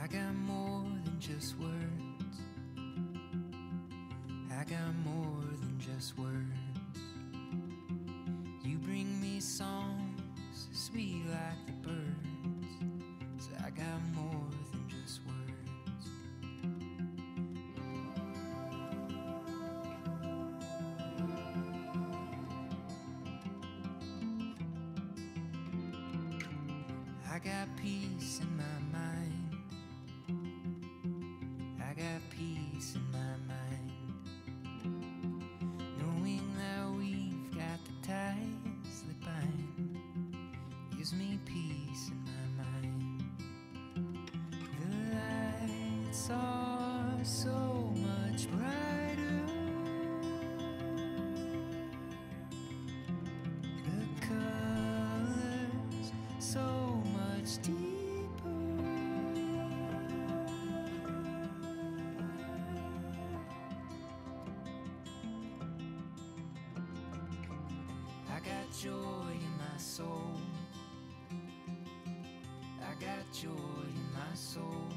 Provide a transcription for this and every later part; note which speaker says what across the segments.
Speaker 1: I got more than just words. I got more than just words. You bring me songs sweet like the birds. So I got more than just words. I got peace in my mind. I got peace in my mind, knowing that we've got the ties that bind. Gives me peace in my mind. The lights are so much brighter. The colors so much deeper. I got joy in my soul. I got joy in my soul.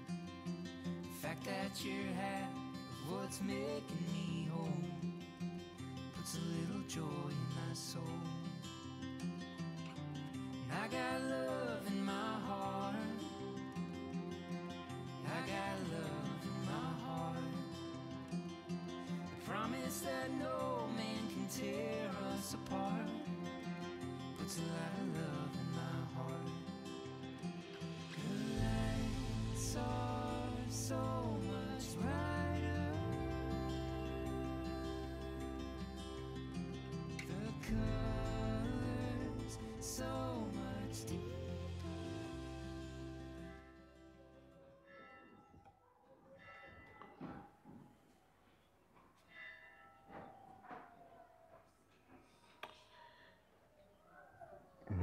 Speaker 1: The fact that you're half of what's making me whole puts a little joy in my soul. And I got love in my heart. I got love in my heart. The promise that no man can tear us apart puts a lot of love in my heart. The lights are so much brighter. The colors so much deeper.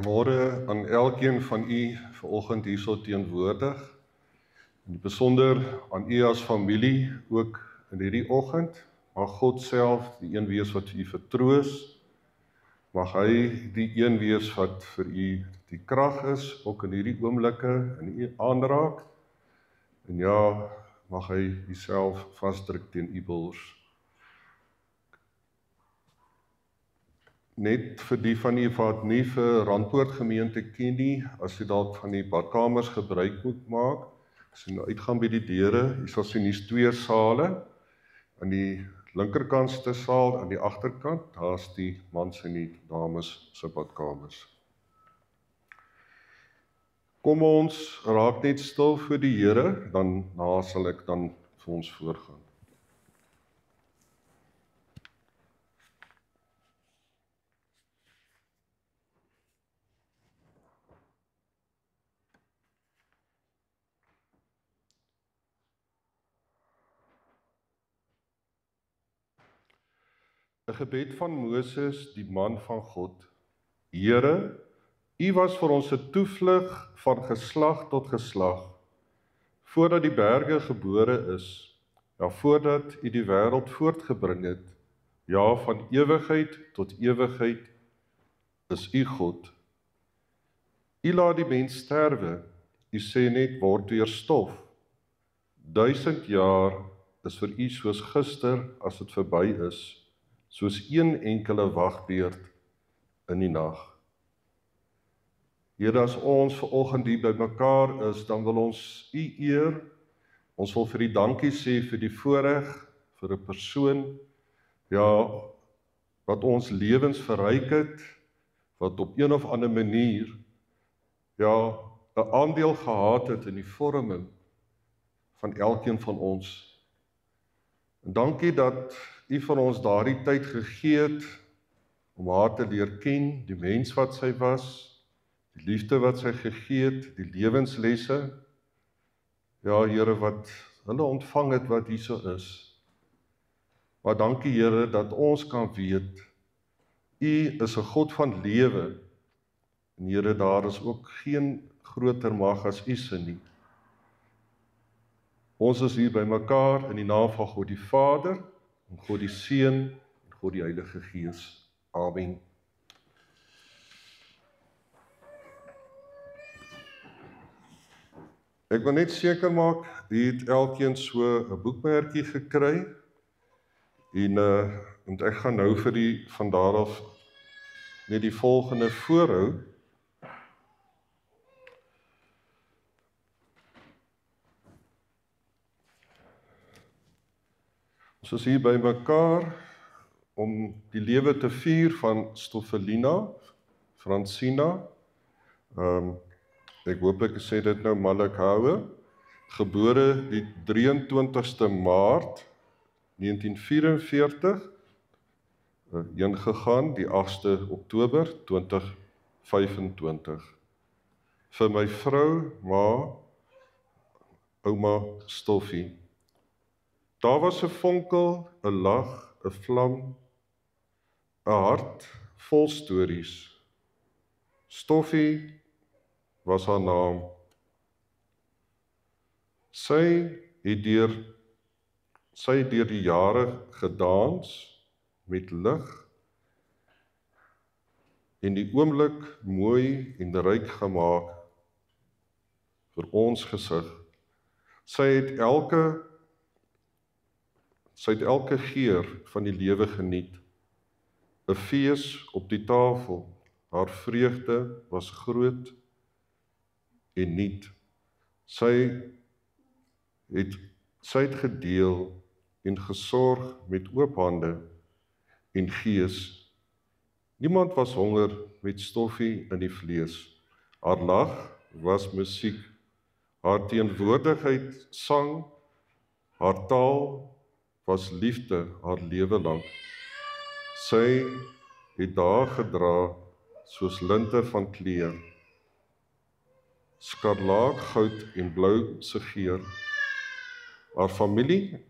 Speaker 2: Môre aan elkeen van u vanoggend hierso teenwoordig. In besonder aan u as familie ook in hierdie oggend. Mag God self die een wees wat vir u vertroos. Mag hy die een wees wat vir u die krag is, ook in hierdie oomblikke in u aanraak. En ja, mag hy uself vasdruk teen u bors. Net vir die van u wat nie vir Randpoort gemeente ken nie, as jy dalk van die badkamers gebruik moet maak, as jy nou uitgaan by die deure, jy sal sien hier's 2 sale. Aan die linkerkantste saal, aan die agterkant, daar's die mans en die dames se badkamers. Kom ons raak net stil vir die Here, dan sal ek dan vir ons voorgaan. Een gebed van Moses, die man van God. Here, U was vir ons 'n toevlug van geslag tot geslag, voordat die berge gebore is, ja, voordat U die wêreld voortgebring het, ja, van ewigheid tot ewigheid is U God. U laat die mens sterwe, U sê net word weer stof. 1000 jaar is vir U soos gister as dit verby is, soos een enkele wagbeurt in die nag. Here, as ons vanoggend hier by mekaar is, dan wil ons U eer. Ons wil vir U dankie sê vir die voorreg, vir 'n persoon, ja, wat ons lewens verryk het, wat op een of ander manier, ja, 'n aandeel gehad het in die vorming van elkeen van ons. En dankie dat U vir ons daardie tyd gegee het om haar te leer ken, die mens wat sy was, die liefde wat sy gegee het, die lewenslesse, ja, Here, wat hulle ontvang het wat hierso is. Maar dankie, Here, dat ons kan weet, U is 'n God van lewe, en Here, daar is ook geen groter mag as U se nie. Ons is hier by mekaar in die naam van God die Vader, en God die Seun, en God die Heilige Gees. Amen. Ek wil net seker maak, jy het elkeen so 'n boekmerkie gekry en ek gaan nou vir die van daar af net die volgende voorhou. Ons is hier by mekaar om die lewe te vier van Stoffelina Francina. Ek hoop ek sê dit nou Malekhoue, gebore die 23ste Maart 1944, heen gegaan die 8ste Oktober 2025. Vir my vrou, ouma Stoffie. Daar was 'n vonkel, 'n lag, 'n vlam, 'n hart vol stories. Stoffie was haar naam. Sy het deur die jare gedans met lig en die oomblik mooi en ryk gemaak vir ons gesig. Sy het elke geur van die lewe geniet. 'n fees op die tafel. Haar vreugde was groot en nuut. Sy het gedeel en gesorg met oop hande en gees. Niemand was honger met Stoffie in die vlees. Haar lag was musiek. Haar teenwoordigheid sang. Haar taal was liefde haar lewe lank. Sy het daar gedra soos linte van kleur. Skarlaat, goud en blou se geur. Haar familie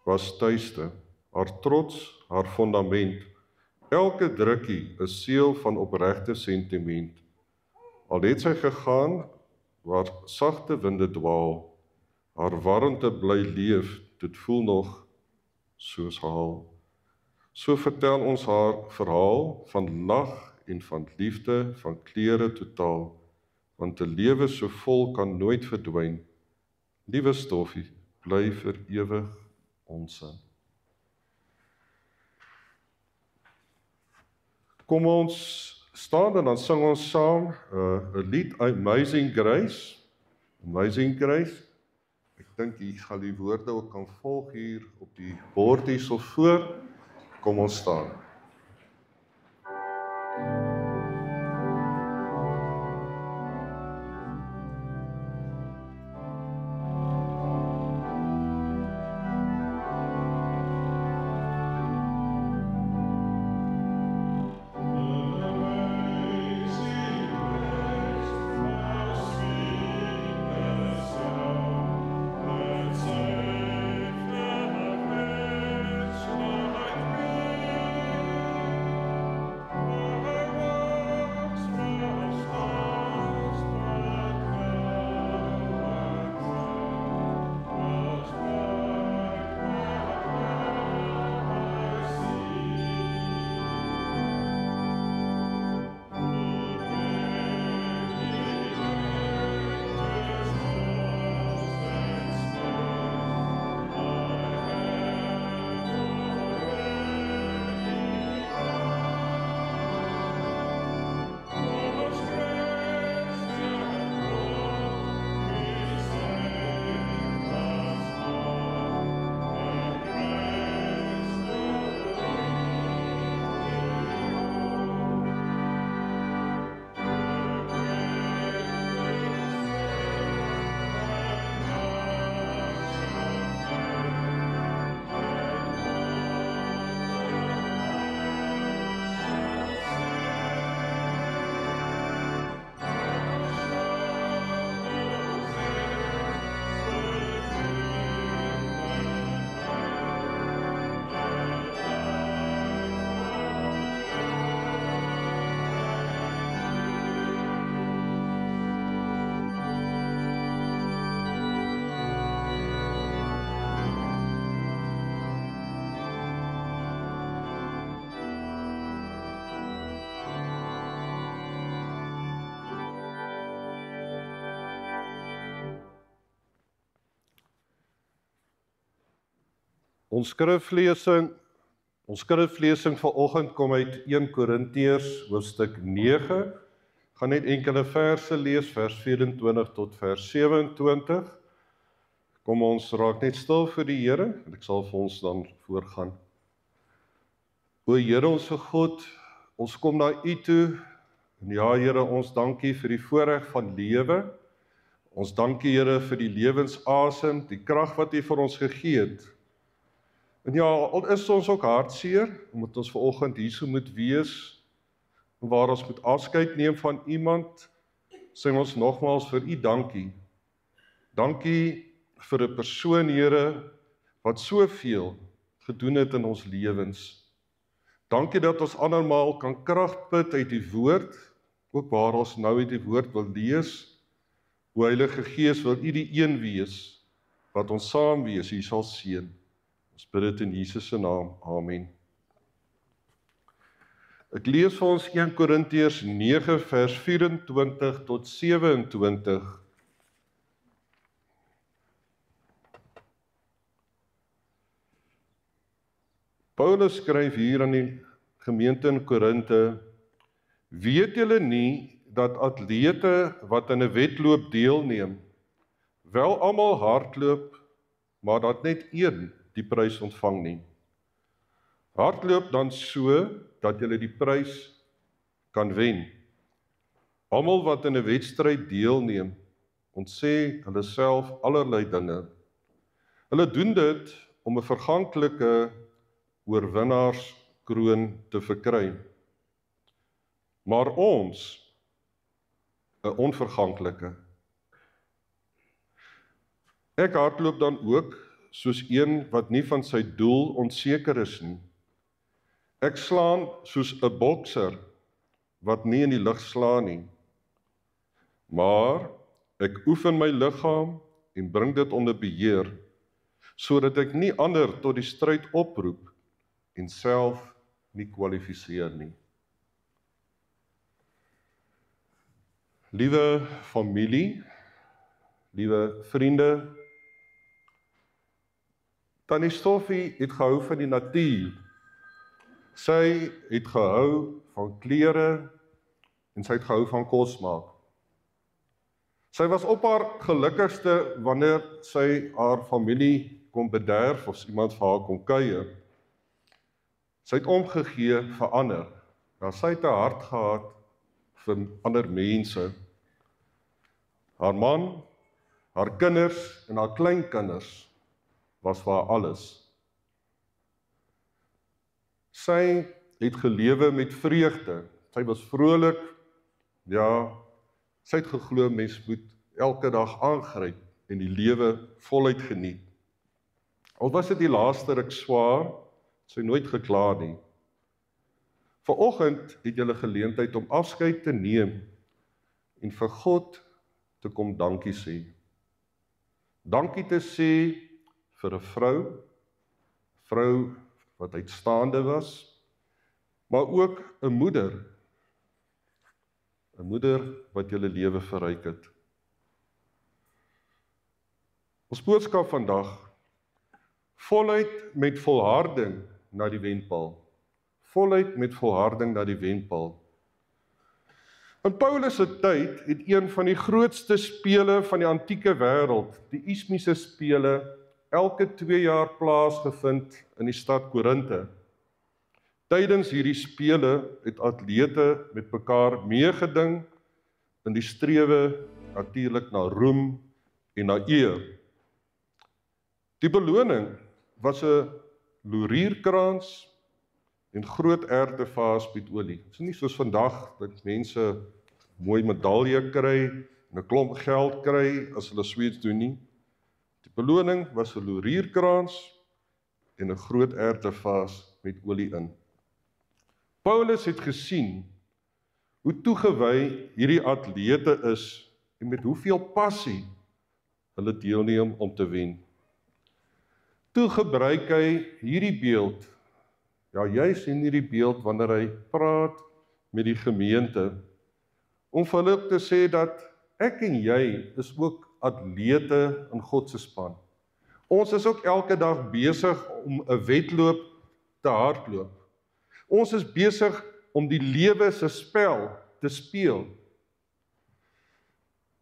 Speaker 2: was tuiste, haar trots, haar fondament. Elke drukkie 'n seël van opregte sentiment. Al het sy gegaan waar sagte winde dwaal, haar warmte bly leef, dit voel nog soos haal. So vertel ons haar verhaal van lag en van liefde, van kleure totaal, want 'n lewe so vol kan nooit verdwyn. Liewe Stoffie, bly vir ewig ons sin. Kom ons staan en dan sing ons saam 'n lied, Amazing Grace. Amazing Grace. Ek dink jy gaan die woorde ook kan volg hier op die bord hier so voor. Kom ons staan.
Speaker 3: Oh,
Speaker 2: Ons skriflesing vanoggend kom uit 1 Korintiërs hoofstuk 9. Gaan net enkele verse lees, vers 24 tot vers 27. Kom ons raak net stil vir die Here en ek sal vir ons dan voorgaan. O Here onse God, ons kom na U toe. En ja Here, ons dankie vir die voorreg van lewe. Ons dankie Here vir die lewensasem, die krag wat U vir ons gegee het. En ja, al is ons ook hartseer, omdat ons vanoggend hier so moet wees, waar ons moet afskeid neem van iemand, sê ons nogmaals vir U dankie. Dankie vir 'n persoon, Here, wat soveel gedoen het in ons lewens. Dankie dat ons andermaal kan krag put uit die woord, ook waar ons nou uit die woord wil lees. O Heilige Gees, wil U die een wees, wat ons saam wees, U sal seën. Ons bid dit in Jesus se naam. Amen. Ek lees vir ons 1 Korintiërs 9 vers 24 tot 27. Paulus skryf hier aan die gemeente in Korinte: Weet julle nie dat atlete wat in 'n wedloop deelneem, wel almal hardloop, maar dat net een die prys ontvang nie? Hardloop dan so, dat julle die prys kan wen. Almal wat in 'n wedstryd deelneem, ontsê hulle self allerlei dinge. Hulle doen dit om 'n verganklike oorwinnaarskroon te verkry. Maar ons, 'n onverganklike. Ek hardloop dan ook, soos een wat nie van sy doel onseker is nie. Ek slaan soos 'n bokser, wat nie in die lug slaan nie. Maar ek oefen my liggaam en bring dit onder beheer, sodat ek nie ander tot die stryd oproep en self nie kwalifiseer nie. Liewe familie, liewe vriende, Tannie Stoffie het gehou van die natuur. Sy het gehou van klere en sy het gehou van kos maak. Sy was op haar gelukkigste wanneer sy haar familie kon bederf of iemand vir haar kon kuier. Sy het omgegee vir ander. Nou, sy het 'n hart gehad vir ander mense. Haar man, haar kinders en haar kleinkinders was vir haar alles. Sy het gelewe met vreugde. Sy was vrolik. Ja, sy het geglo mens moet elke dag aangryp en die lewe voluit geniet. Al was dit die laaste ruk swaar, sy nooit gekla nie. Vanoggend het jy 'n geleentheid om afskeid te neem en vir God te kom dankie sê. Dankie te sê vir 'n vrou wat uitstaande was, maar ook 'n moeder wat julle lewe verryk het. Ons boodskap vandag: voluit met volharding na die wenpaal. Voluit met volharding na die wenpaal. In Paulus se tyd het een van die grootste spele van die antieke wêreld, die Ismiese spele, elke 2 jaar plaasgevind in die stad Korinte. Tydens hierdie spele het atlete met mekaar meegeding in die strewe natuurlik na roem en na eer. Die beloning was 'n laurierkrans en groot erwtevaas met olie. Dit is nie soos vandag dat mense mooi medalje kry en 'n klomp geld kry as hulle sweets doen nie. Die beloning was 'n laurierkrans en 'n groot erwtevaas met olie in. Paulus het gesien hoe toegewy hierdie atlete is en met hoeveel passie hulle deelneem om te wen. Toe gebruik hy hierdie beeld, ja, jy sien hierdie beeld wanneer hy praat met die gemeente, om vir hulle te sê dat ek en jy is ook atlete in God se span. Ons is ook elke dag besig om 'n wedloop te hardloop. Ons is besig om die lewe se spel te speel.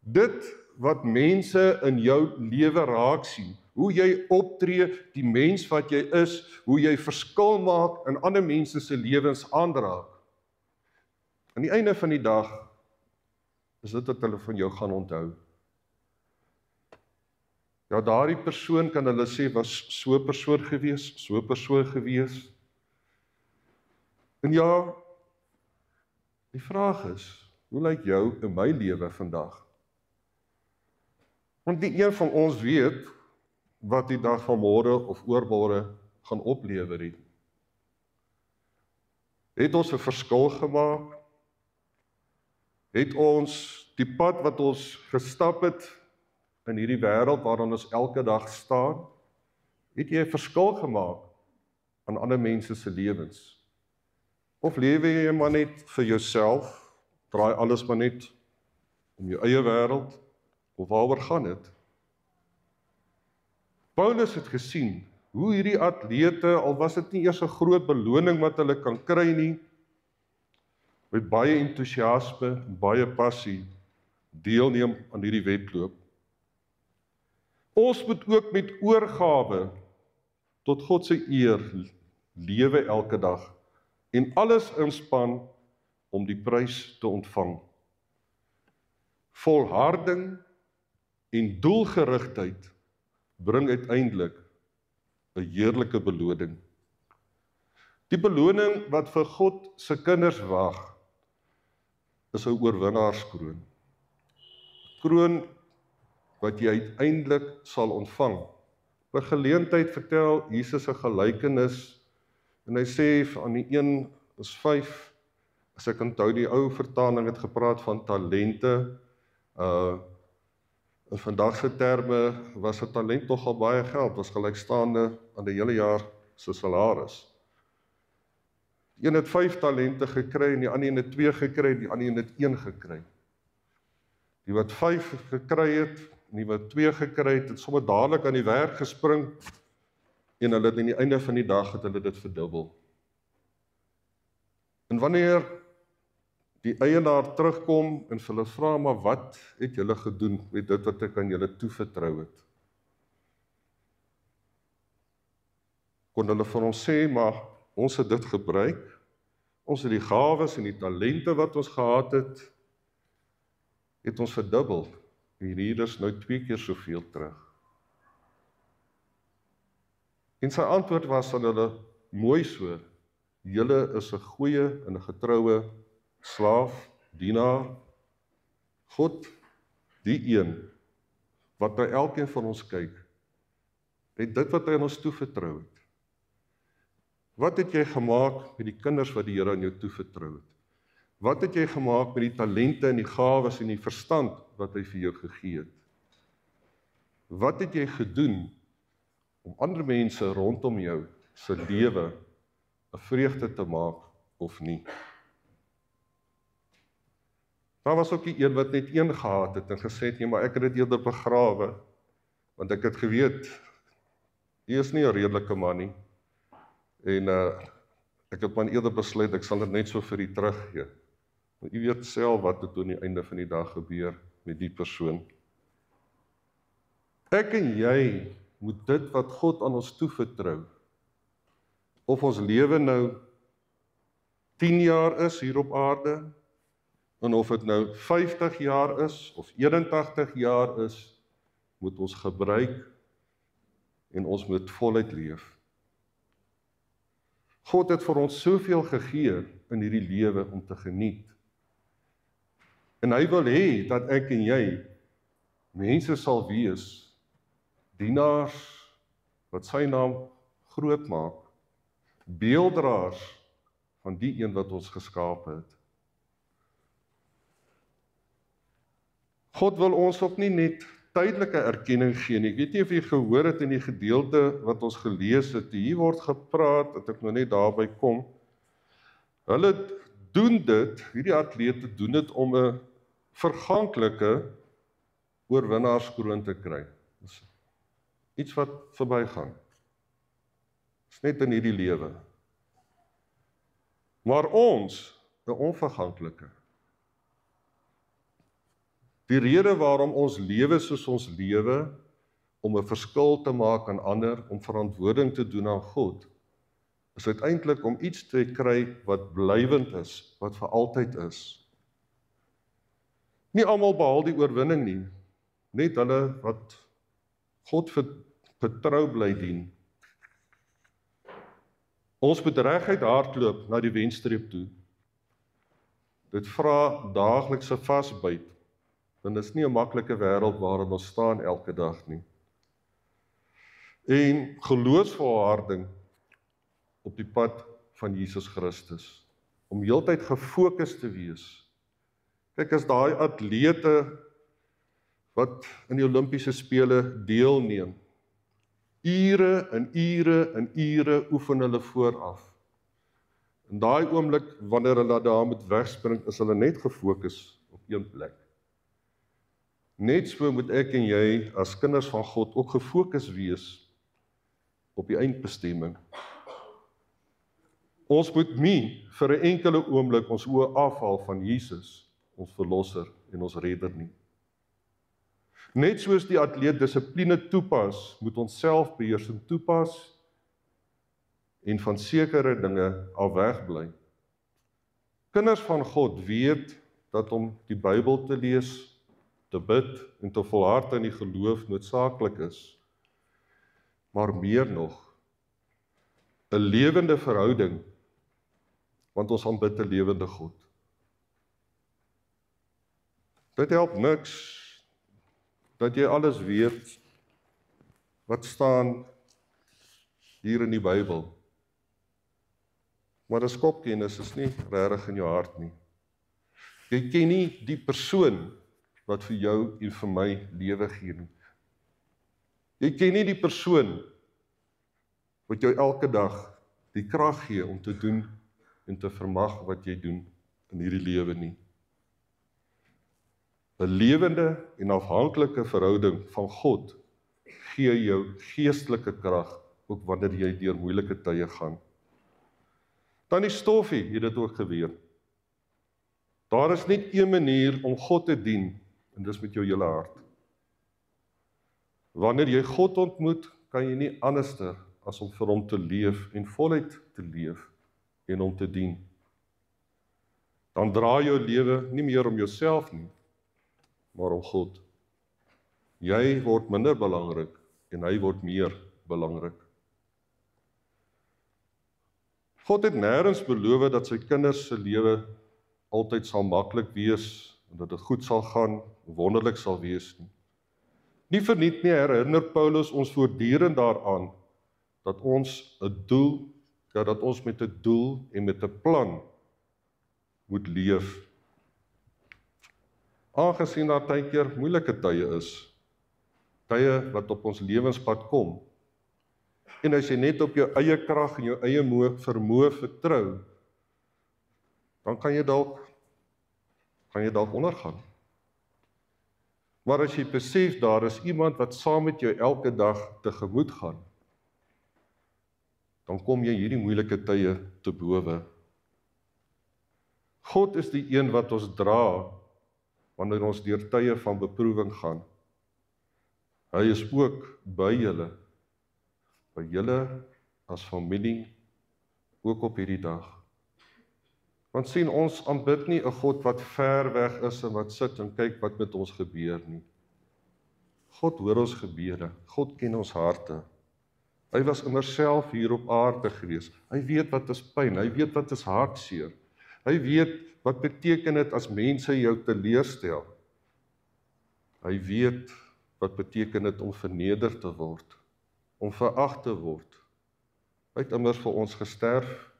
Speaker 2: Dit wat mense in jou lewe raak sien, hoe jy optree, die mens wat jy is, hoe jy verskil maak in ander mense se lewens aanraak. Aan die einde van die dag is dit wat hulle van jou gaan onthou. Ja, daardie persoon kan hulle sê was so 'n persoon gewees, so 'n persoon gewees. En ja, die vraag is, hoe lyk jou en my lewe vandag? Want nie een van ons weet wat die dag van môre of oormôre gaan oplewer nie. Het ons 'n verskil gemaak? Het ons die pad wat ons gestap het in hierdie wêreld waarin ons elke dag staan, het jy 'n verskil gemaak aan ander mense se lewens? Of lewe jy maar net vir jouself, draai alles maar net om jou eie wêreld, of waaroor gaan dit? Paulus het gesien hoe hierdie atlete, al was dit nie eers 'n groot beloning wat hulle kan kry nie, met baie entoesiasme en baie passie deelneem aan hierdie wedloop. Ons moet ook met oorgawe tot God se eer lewe elke dag en alles inspann om die prys te ontvang. Volharding en doelgerigtheid bring uiteindelik 'n heerlike beloning. Die beloning wat vir God se kinders wag, is 'n oorwinnaarskroon. Kroon wat jy uiteindelik sal ontvang. By geleentheid vertel Jesus 'n gelykenis en hy sê aan die een is 5, as ek onthou die ou vertaling het gepraat van talente. In vandag se terme was 'n talent nogal baie geld, was gelykstaande aan die hele jaar se salaris. Die een het 5 talente gekry en die ander een het 2 gekry en die ander een het 1 gekry. Die wat 5 gekry het en die wat 2 gekry het, het sommer dadelik aan die werk gespring en hulle het aan die einde van die dag het hulle dit verdubbel. En wanneer die eienaar terugkom en hulle vra, maar wat het julle gedoen met dit wat ek aan julle toevertrou het? Kon hulle vir ons sê, maar ons het dit gebruik, ons het die gawes en die talente wat ons gehad het ons verdubbel, en hier is nou 2 keer soveel terug. En sy antwoord was aan hulle, mooi so, julle is 'n goeie en 'n getroue slaaf, dienaar, God, die een, wat by elkeen van ons kyk, het dit wat hy aan ons toevertrou het. Wat het jy gemaak met die kinders wat die Here aan jou toevertrou het? Wat het jy gemaak met die talente en die gawes en die verstand wat hy vir jou gegee het? Wat het jy gedoen om ander mense rondom jou se lewe 'n vreugde te maak of nie? Daar was ook die een wat net 1 gehad het en gesê het, nee, maar ek het dit eerder begrawe, want ek het geweet, hy is nie 'n redelike man nie, en ek het maar eerder besluit, ek sal dit net so vir u teruggee. Maar u weet self wat het aan die einde van die dag gebeur met die persoon. Ek en jy moet dit wat God aan ons toevertrou, of ons lewe nou 10 jaar is hier op aarde, en of dit nou 50 jaar is, of 81 jaar is, moet ons gebruik, en ons moet voluit leef. God het vir ons soveel gegee in hierdie lewe om te geniet. En hy wil hê dat ek en jy mense sal wees, dienaars wat sy naam groot maak, beelddraers van die een wat ons geskaap het. God wil ons ook nie net tydelike erkenning gee nie. Ek weet nie of jy gehoor het in die gedeelte wat ons gelees het, hier word gepraat, dat ek nou net daarby kom. Hulle doen dit, hierdie atlete doen dit om 'n verganklike oorwinnaarskroon te kry. Iets wat verbygaan. Dit is net in hierdie lewe. Maar ons, 'n onverganklike. Die rede waarom ons lewe soos ons lewe, om 'n verskil te maak aan ander, om verantwoording te doen aan God, is uiteindelik om iets te kry wat blywend is, wat vir altyd is. Nie almal behaal die oorwinning nie, net hulle wat God vertrou bly dien. Ons moet reguit hardloop na die wenstreep toe. Dit vra daaglikse vasbyt, want dit is nie 'n maklike wêreld waarin ons staan elke dag nie. En geloofsvolharding op die pad van Jesus Christus, om heeltyd gefokus te wees. Kyk, as daai atlete wat in die Olimpiese spele deelneem, ure en ure en ure oefen hulle vooraf. In daai oomblik, wanneer hulle daar moet wegspring, is hulle net gefokus op een plek. Net so moet ek en jy as kinders van God ook gefokus wees op die eindbestemming. Ons moet nie vir 'n enkele oomblik ons oë afhaal van Jesus, ons verlosser en ons redder nie. Net soos die atleet dissipline toepas, moet ons selfbeheersing toepas en van sekere dinge af wegbly. Kinders van God weet dat om die Bybel te lees, te bid en te volhard in die geloof noodsaaklik is. Maar meer nog, 'n lewende verhouding, want ons aanbid 'n lewende God. Dit help niks dat jy alles weet wat staan hier in die Bybel. Maar 'n skopkennis is nie regtig in jou hart nie. Jy ken nie die persoon wat vir jou en vir my lewe gee nie. Jy ken nie die persoon wat jou elke dag die krag gee om te doen en te vermag wat jy doen in hierdie lewe nie. 'n lewende en afhanklike verhouding van God gee jou geestelike krag, ook wanneer jy deur moeilike tye gaan. Tannie Stoffie het dit ook gebeur. Daar is net een manier om God te dien, en dis met jou hele hart. Wanneer jy God ontmoet, kan jy nie anderster as om vir hom te leef en voluit te leef en hom te dien. Dan draai jou lewe nie meer om jouself nie, maar om God. Jy word minder belangrik en hy word meer belangrik. God het nêrens beloof dat sy kinders se lewe altyd sal maklik wees en dat dit goed sal gaan, wonderlik sal wees nie. Nie verniet nie herinner Paulus ons voortdurend daaraan dat ons 'n doel, dat ons met 'n doel en met 'n plan moet leef. Aangesien daar tydkeer moeilike tye is, tye wat op ons lewenspad kom, en as jy net op jou eie krag en jou eie vermoë vertrou, dan kan jy dalk ondergaan. Maar as jy besef daar is iemand wat saam met jou elke dag tegemoet gaan, dan kom jy hierdie moeilike tye te bowe. God is die een wat ons dra wanneer ons deur tye van beproewing gaan. Hy is ook by julle as familie, ook op hierdie dag. Want sien, ons aanbid nie 'n God wat ver weg is en wat sit en kyk wat met ons gebeur nie. God hoor ons gebede, God ken ons harte. Hy was immers self hier op aarde gewees. Hy weet wat is pyn, hy weet wat is hartseer. Hy weet wat beteken dit as mense jou teleurstel. Hy weet wat beteken dit om verneder te word, om verag te word. Hy het immers vir ons gesterf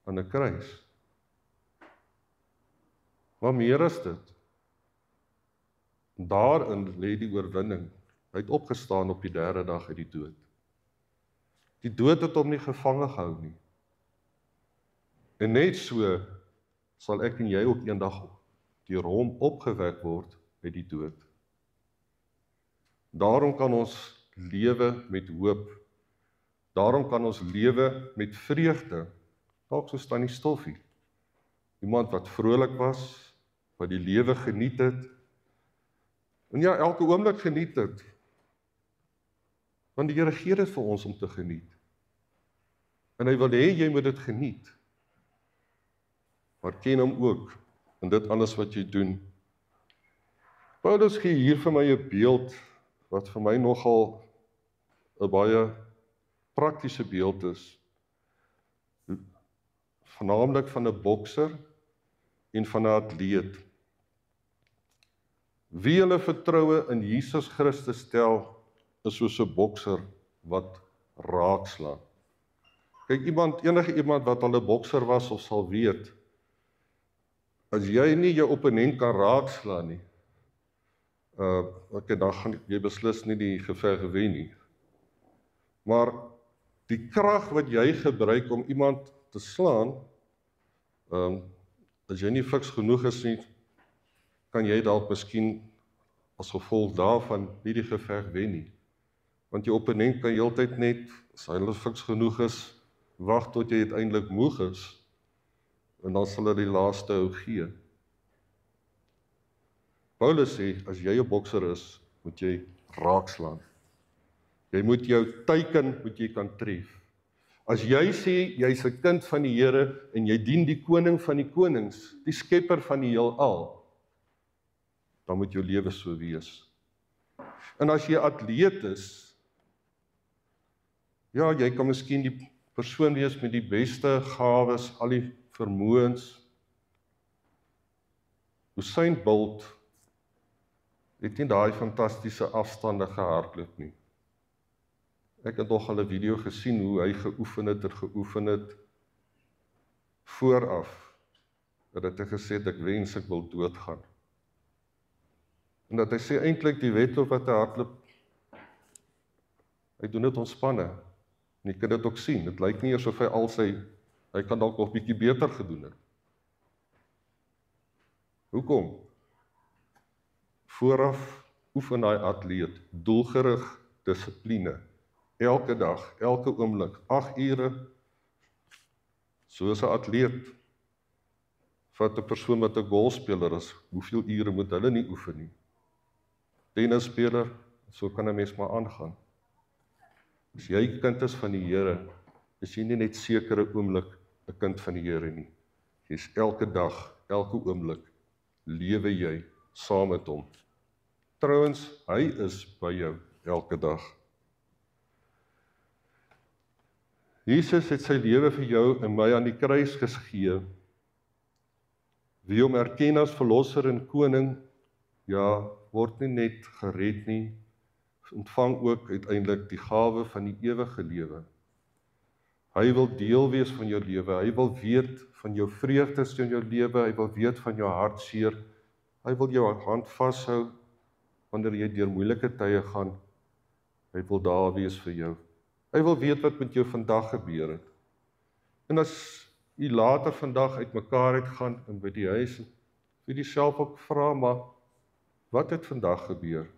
Speaker 2: aan 'n kruis. Maar meer is dit. Daarin lê die oorwinning. Hy het opgestaan op die 3de dag uit die dood. Die dood het hom nie gevange gehou nie. En net so sal ek en jy ook eendag deur hom opgewek word uit die dood. Daarom kan ons lewe met hoop. Daarom kan ons lewe met vreugde, dalk soos Tannie Stoffie. Iemand wat vrolik was, wat die lewe geniet het, en ja, elke oomblik geniet het, want die Here gee dit vir ons om te geniet. En hy wil hê jy moet dit geniet. Maar ken hom ook in dit alles wat jy doen. Paulus gee hier vir my 'n beeld wat vir my nogal 'n baie praktiese beeld is. Voornamlik van 'n bokser en van 'n atleet. Wie hulle vertroue in Jesus Christus stel, is soos 'n bokser wat raakslaan. Kyk, enige iemand wat al 'n bokser was of sal weet, as jy nie jou opponent kan raakslaan nie, dan gaan jy beslis nie die geveg wen nie. Maar die krag wat jy gebruik om iemand te slaan, as jy nie fiks genoeg is nie, kan jy dalk miskien as gevolg daarvan nie die geveg wen nie. Want jou opponent kan heeltyd net, as hy fiks genoeg is, wag tot jy uiteindelik moeg is, en dan sal hy die laaste hou gee. Paulus sê, as jy 'n bokser is, moet jy raakslaan. Jy moet jou teiken, moet jy kan tref. As jy sê, jy's 'n kind van die Here, en jy dien die koning van die konings, die skepper van die heelal, dan moet jou lewe so wees. En as jy atleet is, ja, jy kan miskien die persoon wees met die beste gawes, al die vermoëns. Usain Bolt het nie daai fantastiese afstande gehardloop nie. Ek het nog al 'n video gesien hoe hy geoefen het vooraf, dat hy gesê het, ek wens ek wil doodgaan. En dat hy sê eintlik die wedloop wat hy hardloop, hy doen dit ontspanne. En jy kan dit ook sien, dit lyk nie asof hy kan dalk nog bietjie beter gedoen het. Hoekom? Vooraf oefen hy atleet, doelgerig dissipline, elke dag, elke oomblik, 8 ure, soos 'n atleet, vat 'n persoon wat 'n golfspeler is, hoeveel ure moet hulle nie oefen nie. Tennisspeler, so kan 'n mens maar aangaan. As jy kind is van die Here, is jy nie net sekere oomblik 'n kind van die Here nie. Jy is elke dag, elke oomblik, lewe jy saam met hom. Trouwens, hy is by jou elke dag. Jesus het sy lewe vir jou en my aan die kruis gegee. Wie hom erken as verlosser en koning, ja, word nie net gered nie, ontvang ook uiteindelik die gawe van die ewige lewe. Hy wil deel wees van jou lewe, hy wil weet van jou vreugdes in jou lewe, hy wil weet van jou hartseer, hy wil jou hand vashou wanneer jy deur moeilike tye gaan, hy wil daar wees vir jou. Hy wil weet wat met jou vandag gebeur het. En as jy later vandag uitmekaar uitgaan en by die huis, vir jouself ook vra, maar wat het vandag gebeur?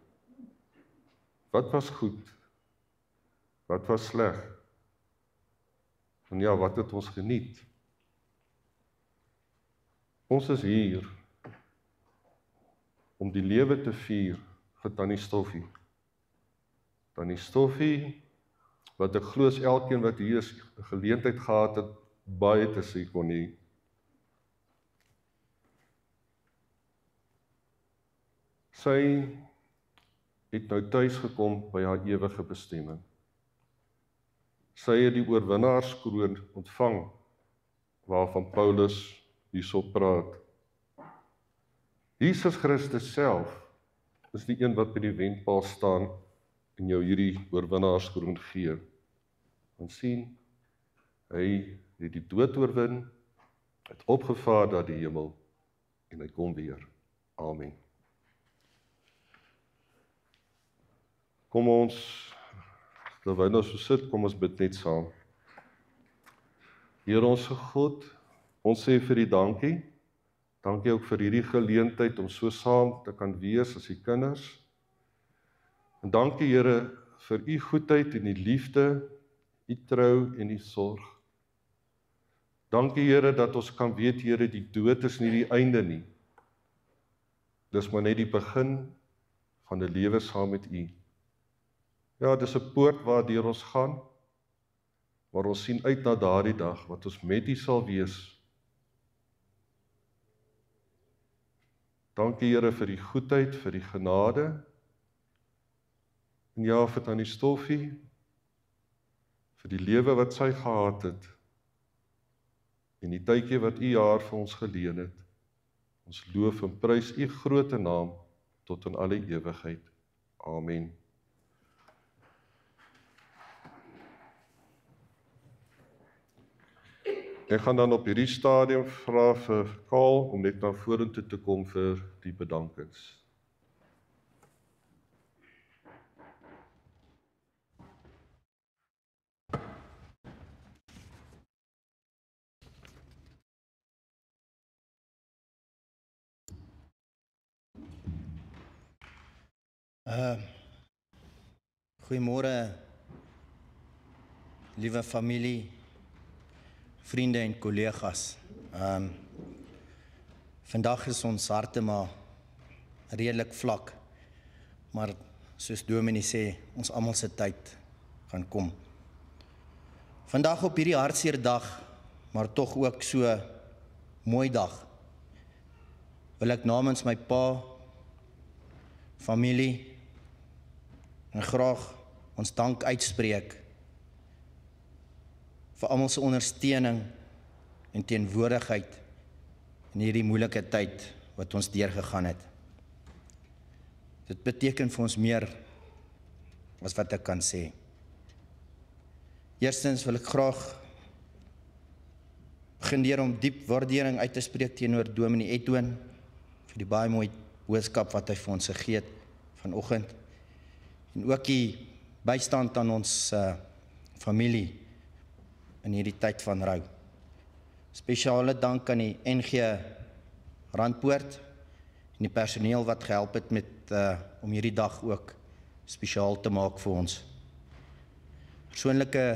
Speaker 2: Wat was goed? Wat was sleg? En ja, wat het ons geniet? Ons is hier om die lewe te vier vir Tannie Stoffie. Tannie Stoffie, wat ek glo elkeen wat hier is, 'n geleentheid gehad het, baie te sê kon nie. Sy het nou tuis gekom by haar ewige bestemming. Sy het die oorwinnaarskroon ontvang, waarvan Paulus hierso praat. Jesus Christus self is die een wat by die wendpaal staan en jou hierdie oorwinnaarskroon gee. Want sien, hy het die dood oorwin, het opgevaar na die hemel en hy kom weer. Amen. Kom ons, terwyl ons so sit, kom ons bid net saam. Here ons God, ons sê vir U dankie. Dankie ook vir hierdie geleentheid om so saam te kan wees as die kinders. En dankie Here vir u goedheid en die liefde, u trou en u sorg. Dankie Here dat ons kan weet, Here, die dood is nie die einde nie. Dis maar net die begin van 'n lewe saam met u. Ja, dis 'n poort waardeur ons gaan, maar ons sien uit na daardie dag, wat ons met u sal wees. Dankie Here vir die goedheid, vir die genade, en ja, vir Tannie Stoffie, vir die lewe wat sy gehad het, en die tydjie wat u haar vir ons geleen het. Ons loof en prys u groote naam, tot in alle ewigheid. Amen. Ek gaan dan op hierdie stadium vra vir Karl om net na vorentoe te kom vir die bedankings.
Speaker 3: Goeiemôre, liewe familie, vriende en kollegas. Vandag is ons harte maar redelik vlak, maar soos Dominee sê, ons almal se tyd gaan kom. Vandag op hierdie hartseer dag, maar tog ook so mooi dag, wil ek namens my pa, familie, en graag ons dank uitspreek vir almal se ondersteuning en teenwoordigheid in hierdie moeilike tyd wat ons deurgegaan het. Dit beteken vir ons meer as wat ek kan sê. Eerstens wil ek graag begin deur om diep waardering uit te spreek teenoor Dominee Edwin vir die baie mooi boodskap wat hy vir ons gegee het vanoggend. En ook die bystand aan ons familie in hierdie tyd van rou. Spesiale dank aan die NG Randpoort en die personeel wat gehelp het met om hierdie dag ook spesiaal te maak vir ons. Persoonlike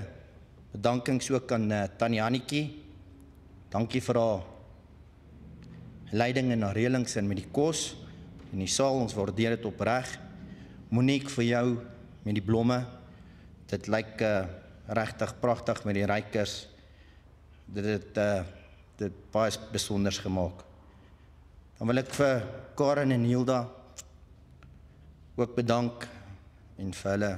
Speaker 3: bedankings ook aan Tannie Hannetjie. Dankie vir haar leiding en haar reëlings en met die kos en die saal, ons waardeer dit opreg. Monique, vir jou met die blomme, dit lyk regtig pragtig met die rykers, dit het dit baie besonders gemaak. Dan wil ek vir Karen en Hilda ook bedank en vir hulle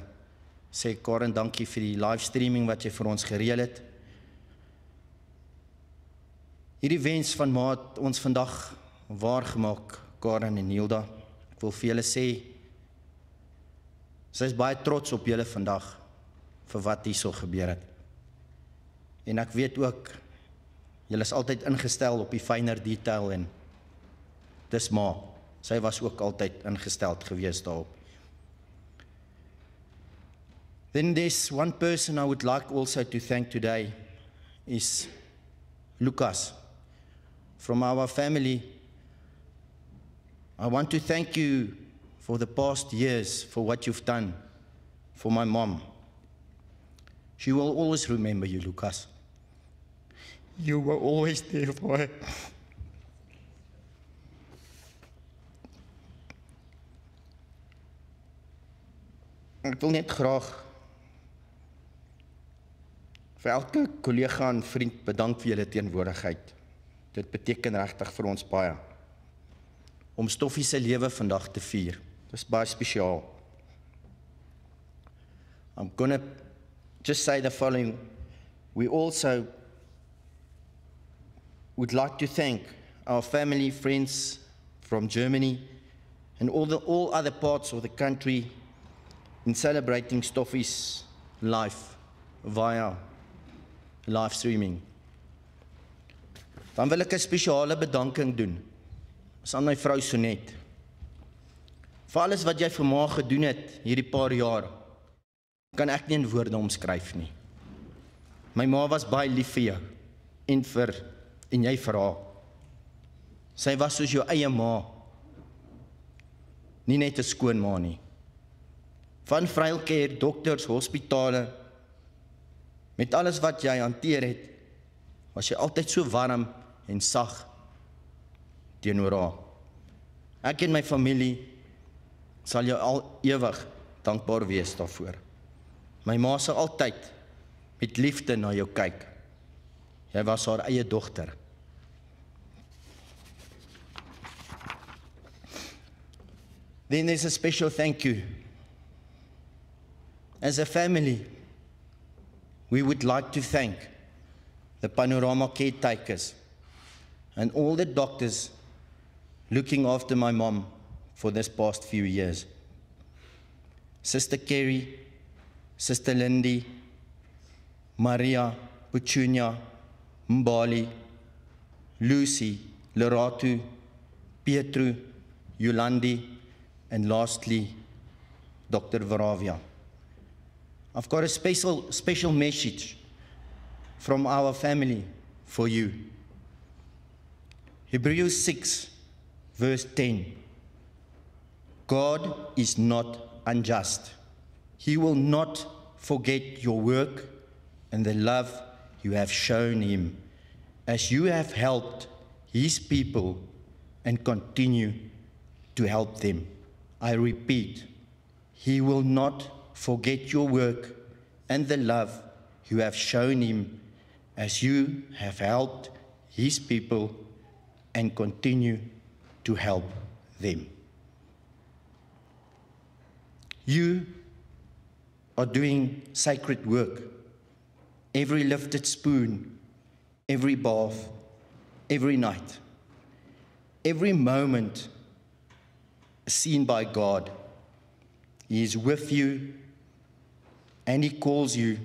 Speaker 3: sê, Karen, dankie vir die livestreaming wat jy vir ons gereël het. Hierdie wens van ma het ons vandag waargemaak, Karen en Hilda. Ek wil vir julle sê, sy is baie trots op julle vandag vir wat hierso gebeur het. En ek weet ook, julle is altyd ingestel op die fynere detail en dis ma, sy was ook altyd ingesteld gewees daarop. Then there's one person I would like also to thank today is Lucas. From our family, I want to thank you for the past years, for what you've done for my mom. She will always remember you, Lucas. You were always there for her. Ek wil net graag vir elke kollega en vriend bedank vir julle teenwoordigheid. Dit beteken regtig vir ons baie om Stoffie se lewe vandag te vier. Dis baie spesiaal. I'm gonna just say the following. We also would like to thank our family, friends from Germany and all other parts of the country in celebrating Stoffie's life via live streaming. Dan wil ek 'n spesiale bedanking doen. Dis aan my vrou Sonet. Vir alles wat jy vir ma gedoen het hierdie paar jaar, kan ek nie in woorde omskryf nie. My ma was baie lief vir jou en jy vir haar. Sy was soos jou eie ma. Nie net 'n skoonma nie. van Vryelcare, dokters, hospitale, met alles wat jy hanteer het, was jy altyd so warm en sag teenoor haar. Ek en my familie sal jou al ewig dankbaar wees daarvoor. My ma sal altyd met liefde na jou kyk. Jy was haar eie dogter. Then there's a special thank you. As a family, we would like to thank the Panorama caretakers and all the doctors looking after my mom for this past few years. Sister Kerry, Sister Lindy, Maria, Petunia, Mbali, Lucy, Loratu, Pietru, Yolandi, and lastly, Dr. Varavia. I've got a special message from our family for you. Hebrews 6, verse 10. God is not unjust. He will not forget your work and the love you have shown him, as you have helped his people and continue to help them. I repeat, he will not forget your work and the love you have shown him, as you have helped his people and continue to help them. You are doing sacred work. Every lifted spoon, every bath, every night, every moment seen by God. He is with you and he calls you,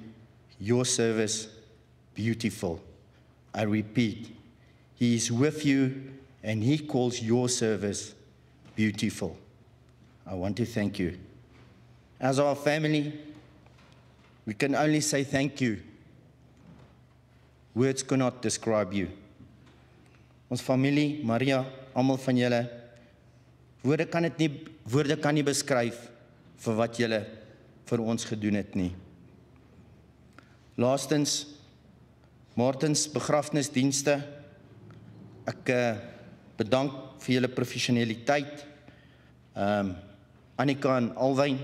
Speaker 3: your service, beautiful. I repeat, he is with you and he calls your service beautiful. I want to thank you. As our family, we can only say thank you. Words cannot describe you. Ons familie, Maria, almal van julle, woorde kan nie beskryf vir wat julle vir ons gedoen het nie. Laastens, Martins begrafnisdienste. Ek bedank vir julle professionaliteit. Annika en Alwyn,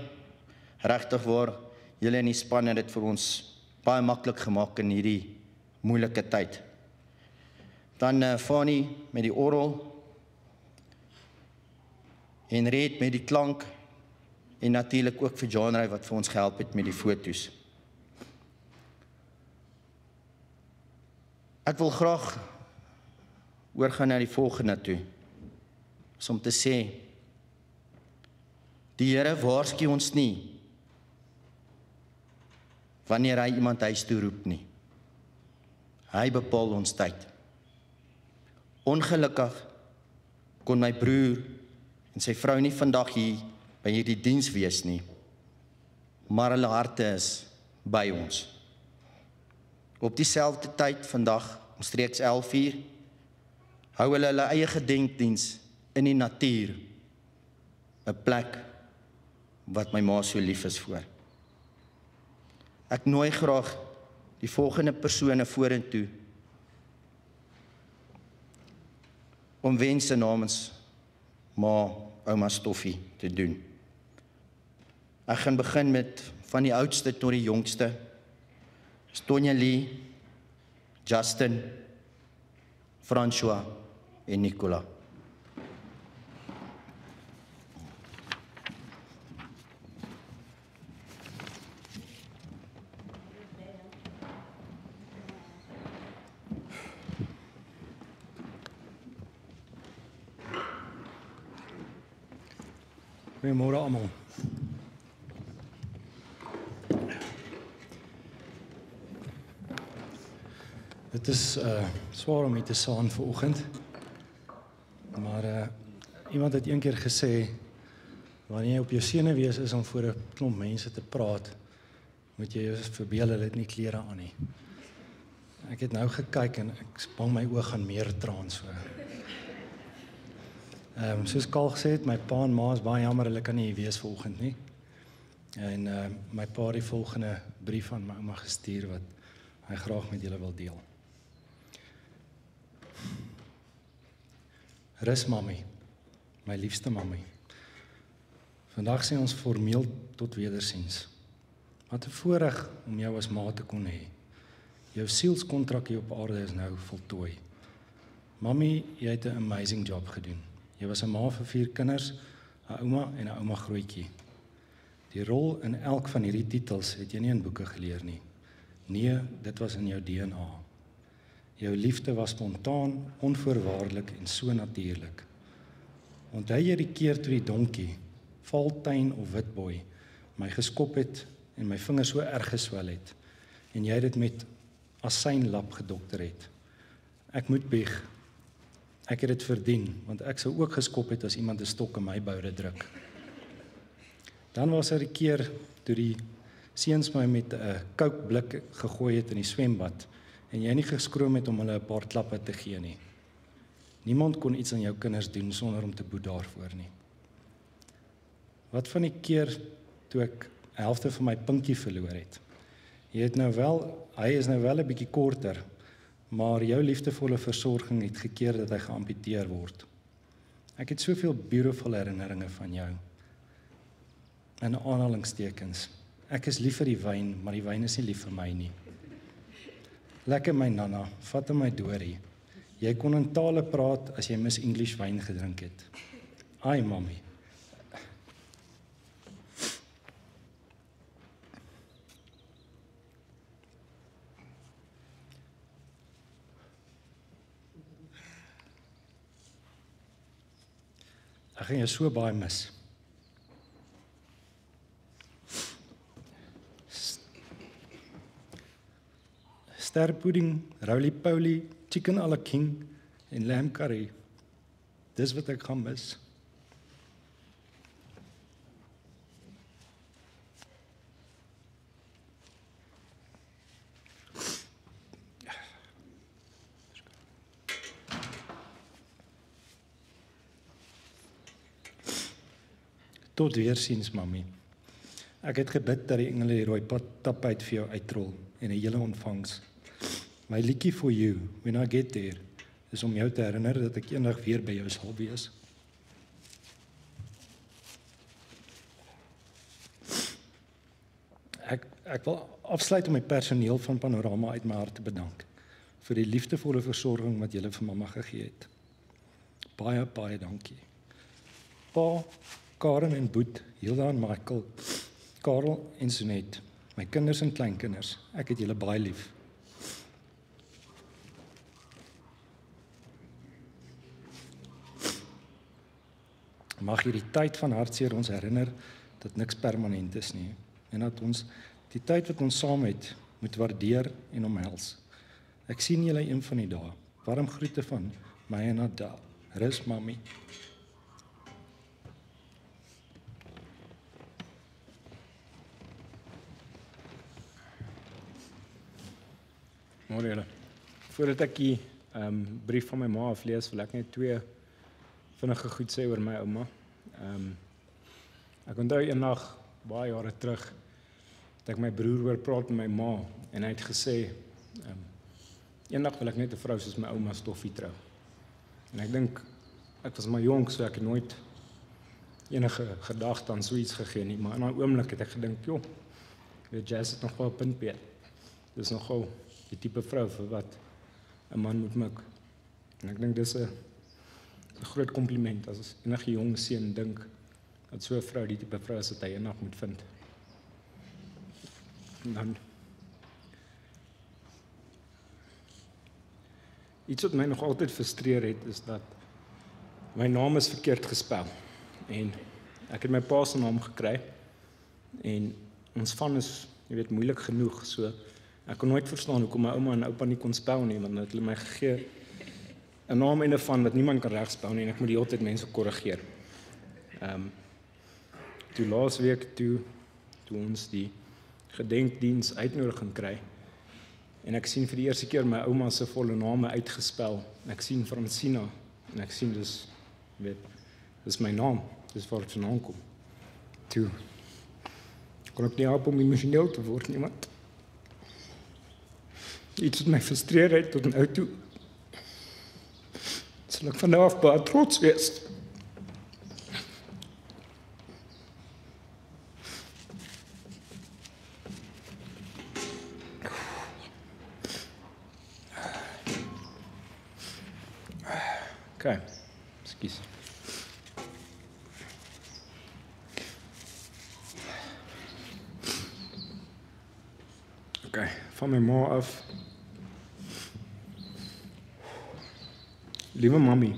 Speaker 3: regtig waar, julle in die span het dit vir ons baie maklik gemaak in hierdie moeilike tyd. Dan Fanny met die orgel, Henriette met die klank, en natuurlik ook vir Janrey wat vir ons gehelp het met die foto's. Ek wil graag oorgaan na die volgende toe, om te sê, die Here waarsku ons nie, wanneer hy iemand huis toe roep nie. Hy bepaal ons tyd. Ongelukkig kon my broer en sy vrou nie vandag hier by hierdie diens wees nie, maar hulle harte is by ons. Op dieselfde tyd vandag, omstreeks 11:00, hou hulle eie gedenkdiens in die natuur, 'n plek wat my ma so lief is voor. Ek nooi graag die volgende persone vorentoe om wense namens ma ouma Stoffie te doen. Ek gaan begin met van die oudste tot die jongste. Tonya Lee, Justin, François en Nicola.
Speaker 4: Goeiemôre almal. Dit is swaar om hier te staan vanoggend. Maar iemand het een keer gesê, wanneer jy op jou senuwees is om voor 'n klomp mense te praat, moet jy jou verbeel hulle het nie klere aan nie. Ek het nou gekyk en ek bang my oë gaan meer traan so. Soos Karl gesê het, my pa en ma is baie jammer, hulle kan nie hier wees vanoggend nie. En my pa het die volgende brief aan my ouma gestuur wat hy graag met julle wil deel. Rus mami, my liefste mami. Vandag sê ons formeel tot wederziens. Wat 'n voorreg om jou as ma te kon hê. Jou sielskontrak hier op aarde is nou voltooi. Mami, jy het 'n amazing job gedoen. Jy was 'n ma vir 4 kinders, 'n ouma en 'n ouma grootjie. Die rol in elk van hierdie titels het jy nie in boeke geleer nie. Nee, dit was in jou DNA. Jou liefde was spontaan, onvoorwaardelik en so natuurlik. Onthou jy die keer toe die donkie, Valtuin of Witboy, my geskop het en my vingers so erg geswel het, en jy dit met asynlap gedokter het. Ek moet bieg. Ek het dit verdien, want ek sou ook geskop het as iemand 'n stok in my boude druk. Dan was er 'n keer toe die seuns my met 'n koukblik gegooi het in die swembad en jy nie geskroom het om hulle 'n paar klappe te gee nie. Niemand kon iets aan jou kinders doen sonder om te boet daarvoor nie. Wat van die keer toe ek 'n helfte van my pinkie verloor het? Hy is nou wel 'n bietjie korter, maar jou liefdevolle versorging het gekeer dat hy geamputeer word. Ek het soveel beautiful herinneringe van jou. In aanhalingstekens. Ek is lief vir die wyn, maar die wyn is nie lief vir my nie. Lekker my Nana, vat in my Dorie. Jy kon in tale praat as jy Miss English wyn gedrink het. Ai, mami. Ek gaan jou so baie mis. Sterpudding, roly-poly, chicken à la king en lamb curry. Dis wat ek gaan mis. Tot weersiens, mami. Ek het gebid dat die engele die rooi tapuit vir jou uitrol en 'n hele ontvangs. My liedjie for you, when I get there, is om jou te herinner dat ek eendag weer by jou sal wees. Ek wil afsluit om my personeel van Panorama uit my hart te bedank vir die liefdevolle versorging wat julle vir mamma gegee het. Baie, baie dankie. Pa, Karen en Boet, Hilda en Michael, Karel en Sonet, my kinders en kleinkinders, ek het julle baie lief. Mag hierdie tyd van hartseer ons herinner dat niks permanent is nie en dat ons die tyd wat ons saam het moet waardeer en omhels. Ek sien julle een van die dae. Warm groete van my en Adel. Rus mami.
Speaker 5: Môre julle. Voordat ek die brief van my ma aflees, wil ek net 2 vinnige goed sê oor my ouma. Ek onthou eendag baie jare terug dat ek my broer hoor praat met my ma en hy het gesê eendag wil ek net 'n vrou soos my ouma Stoffie trou. En ek dink ek was maar jonk, so ek het nooit enige gedagte aan so iets gegee nie, maar in 'n oomblik het ek gedink, joh, weet Jazz het nog wel 'n punt beet. Dis nogal die tipe vrou vir wat 'n man moet mik. En ek dink dis 'n groot kompliment as enige jong seun dink dat so 'n vrou die tipe vrou is wat hy eendag moet vind. En dan iets wat my nog altyd frustreer het is dat my naam is verkeerd gespel. En ek het my pa se naam gekry en ons van is, jy weet, moeilik genoeg, so ek kon nooit verstaan hoekom my ouma en oupa nie kon spel nie, want hulle het my gegee 'n naam en 'n van wat niemand kan regspel nie en ek moet die hele tyd mense korrigeer. Toe laasweek toe ons die gedenkdiens uitnodiging kry en ek sien vir die eerste keer my ouma se volle name uitgespel. Ek sien Francina en ek sien dis, weet, dis my naam, dis waar dit vandaan kom. Toe kon ek nie help om emosioneel te word nie, want iets wat my frustreer het tot nou toe. Sal ek van nou af baie trots wees. Okay, ekskuus. Okay, van my ma af. Liewe mami,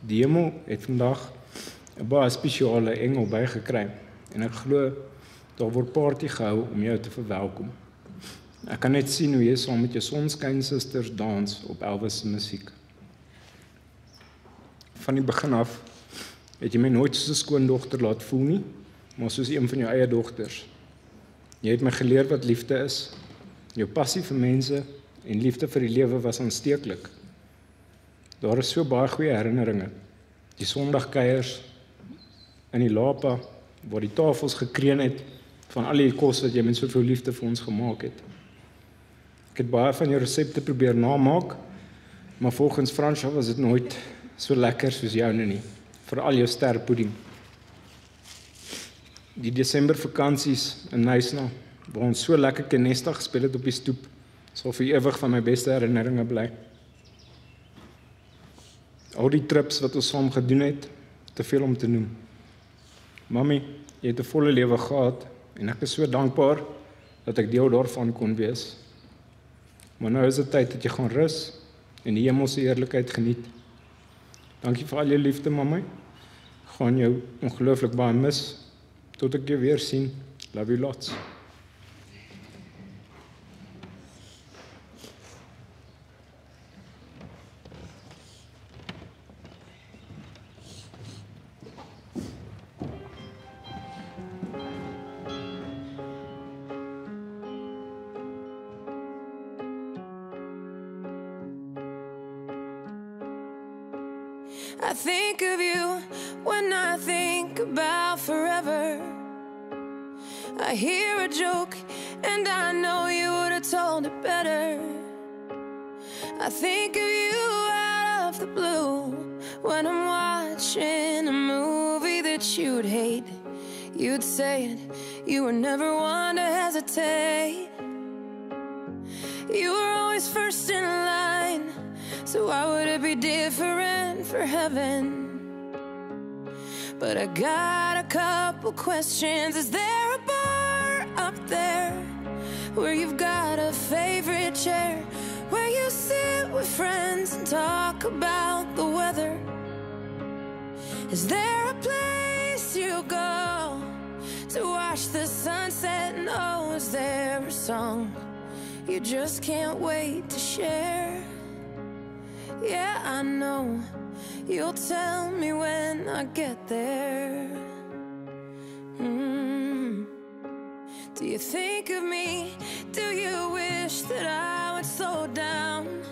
Speaker 5: die hemel het vandag 'n baie spesiale engel bygekry en ek glo daar word party gehou om jou te verwelkom. Ek kan net sien hoe jy saam met jou sonskyn-susters dans op Elvis se musiek. Van die begin af het jy my nooit soos 'n skoondogter laat voel nie, maar soos een van jou eie dogters. Jy het my geleer wat liefde is. Jou passie vir mense en liefde vir die lewe was aansteeklik. Daar is so baie goeie herinneringe. Die Sondagkuiers in die Lapa, waar die tafels gekreun het van al die kos wat jy met soveel liefde vir ons gemaak het. Ek het baie van jou resepte probeer namaak, maar volgens Fransja was dit nooit so lekker soos joune nie, veral jou sterpudding. Die Desember vakansies in Nysna, waar ons so lekker Kenesta gespeel het op die stoep, sal vir ewig van my beste herinneringe bly. Al die trips wat ons saam gedoen het, te veel om te noem. Mami, jy het 'n volle lewe gehad en ek is so dankbaar dat ek deel daarvan kon wees. Maar nou is dit tyd dat jy gaan rus en die hemelse heerlikheid geniet. Dankie vir al jou liefde, mami. Ek gaan jou ongelooflik baie mis. Tot ek jou weer sien. Love you lots.
Speaker 1: I think of you when I think about forever. I hear a joke and I know you would have told it better. I think of you out of the blue when I'm watching a movie that you'd hate. You'd say it, you were never one to hesitate. You were always first in line, so why would it be different for heaven? But I got a couple questions. Is there a bar up there where you've got a favorite chair, where you sit with friends and talk about the weather? Is there a place you go to watch the sunset? And oh, is there a song you just can't wait to share? Yeah, I know you'll tell me when I get there. Do you think of me? Do you wish that I would slow down?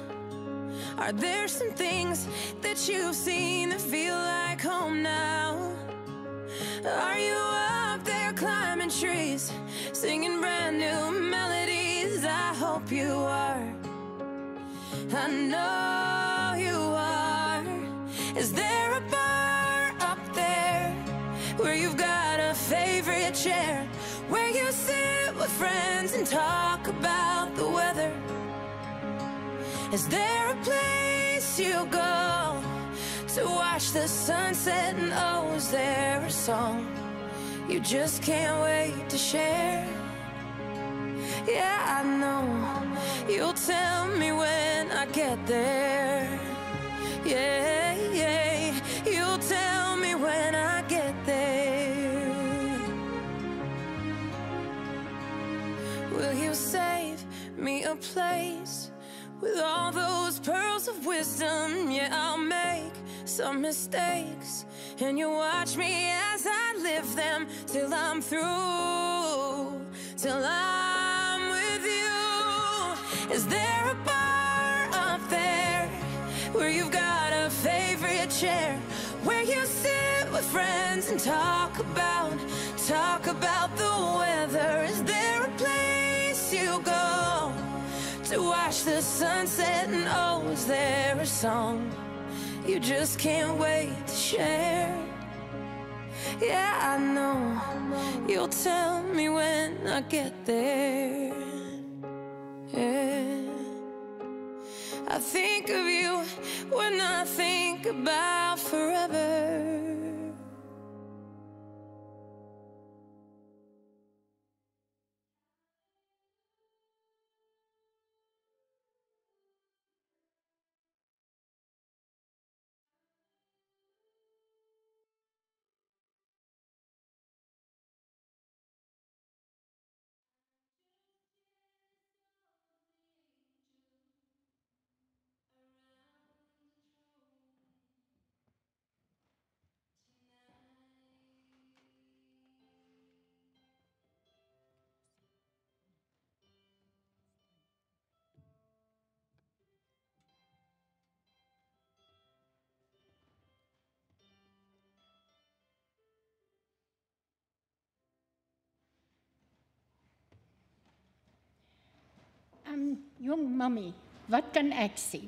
Speaker 1: Are there some things that you've seen that feel like home now? Are you up there climbing trees, singing brand new melodies? I hope you are. I know you are. Is there a bar up there where you've got a favorite chair, where you sit with friends and talk about the weather? Is there a place you go to watch the sunset? And oh, is there a song you just can't wait to share? Yeah, I know you'll tell me when I get there. Yeah, yeah, you'll tell me when I get there. Will you save me a place with all those pearls of wisdom? Yeah, I'll make some mistakes, and you watch me as I live them till I'm through, till I'm with you. Is there a bar up there where you've got a favorite chair, where you sit with friends and talk about talk about the weather. Is there a place you go to watch the sunset? And oh, is there a song you just can't wait to share? Yeah, I know you'll tell me when I get there. Yeah. I think of you when I think about forever.
Speaker 6: Jong mami, wat kan ek sê?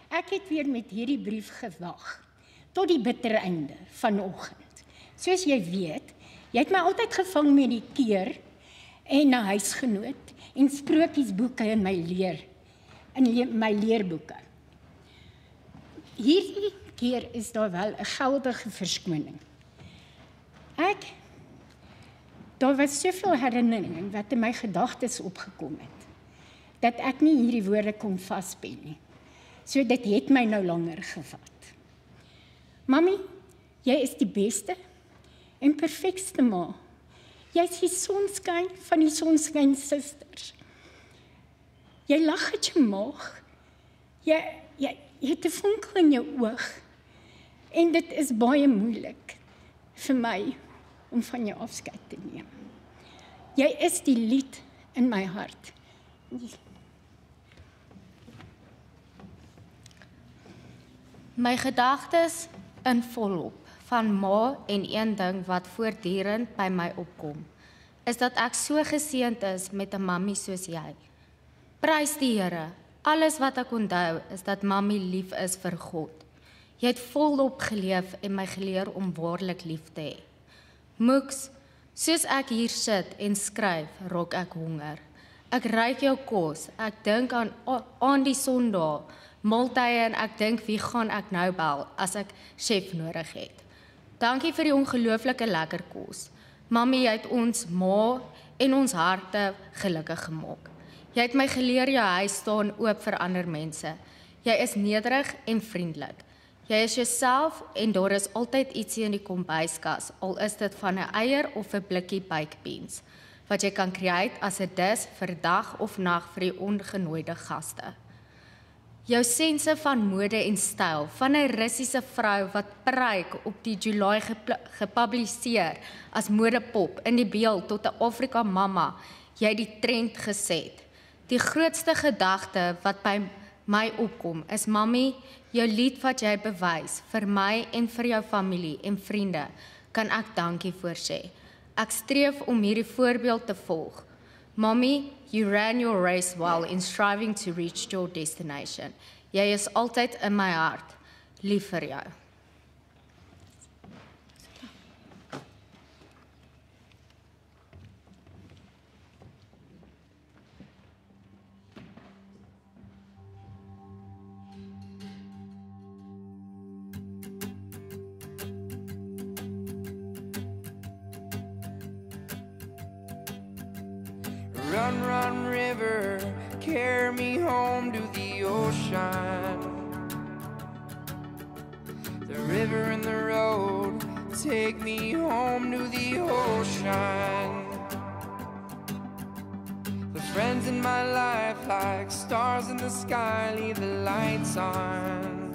Speaker 6: Ek het weer met hierdie brief gewag, tot die bitter einde vanoggend. Soos jy weet, jy het my altyd gevang met die keer en 'n huisgenoot en sprokiesboeke in my leerboeke. Hierdie keer is daar wel 'n geldige verskoning. Daar was soveel herinnering wat in my gedagtes opgekom het, dat ek nie hierdie woorde kon vaspen nie. So dit het my nou langer gevat. Mami, jy is die beste en perfekste ma. Jy is die sonskyn van die sonskyn susters. Jy lag uit jou maag. Jy het 'n vonkel in jou oog. En dit is baie moeilik vir my om van jou afskeid te neem. Jy is die lied in my hart.
Speaker 7: My gedagtes in volop van ma en een ding wat voortdurend by my opkom, is dat ek so geseënd is met 'n mammie soos jy. Prys die Here, alles wat ek onthou is dat mammie lief is vir God. Jy het volop geleef en my geleer om waarlik lief te hê. Moeks, soos ek hier sit en skryf, raak ek honger. Ek ruik jou kos, ek dink aan die Sondae, maaltye en ek dink wie gaan ek nou bel as ek chef nodig het. Dankie vir die ongelooflike lekker kos. Mami, jy het ons ma en ons harte gelukkig gemaak. Jy het my geleer jou huis staan oop vir ander mense. Jy is nederig en vriendelik. Jy is jouself en daar is altyd ietsie in die kombuiskas, al is dit van 'n eier of 'n blikkie baked beans, wat jy kan create as 'n dis vir dag of nag vir die ongenooide gaste. Jou sense van mode en styl, van 'n Russiese vrou wat pruik op die July gepubliseer as modepop in die beeld tot 'n Afrika mamma, jy het die trend geset. Die grootste gedagte wat by my opkom is, mami, jou lied wat jy bewys vir my en vir jou familie en vriende, kan ek dankie voor sê. Ek streef om hierdie voorbeeld te volg. Mommy, you ran your race well in striving to reach your destination. Jy is altyd in my hart. Lief vir jou.
Speaker 1: Run, run, river, carry me home to the ocean. The river and the road, take me home to the ocean. The friends in my life, like stars in the sky, leave the lights on.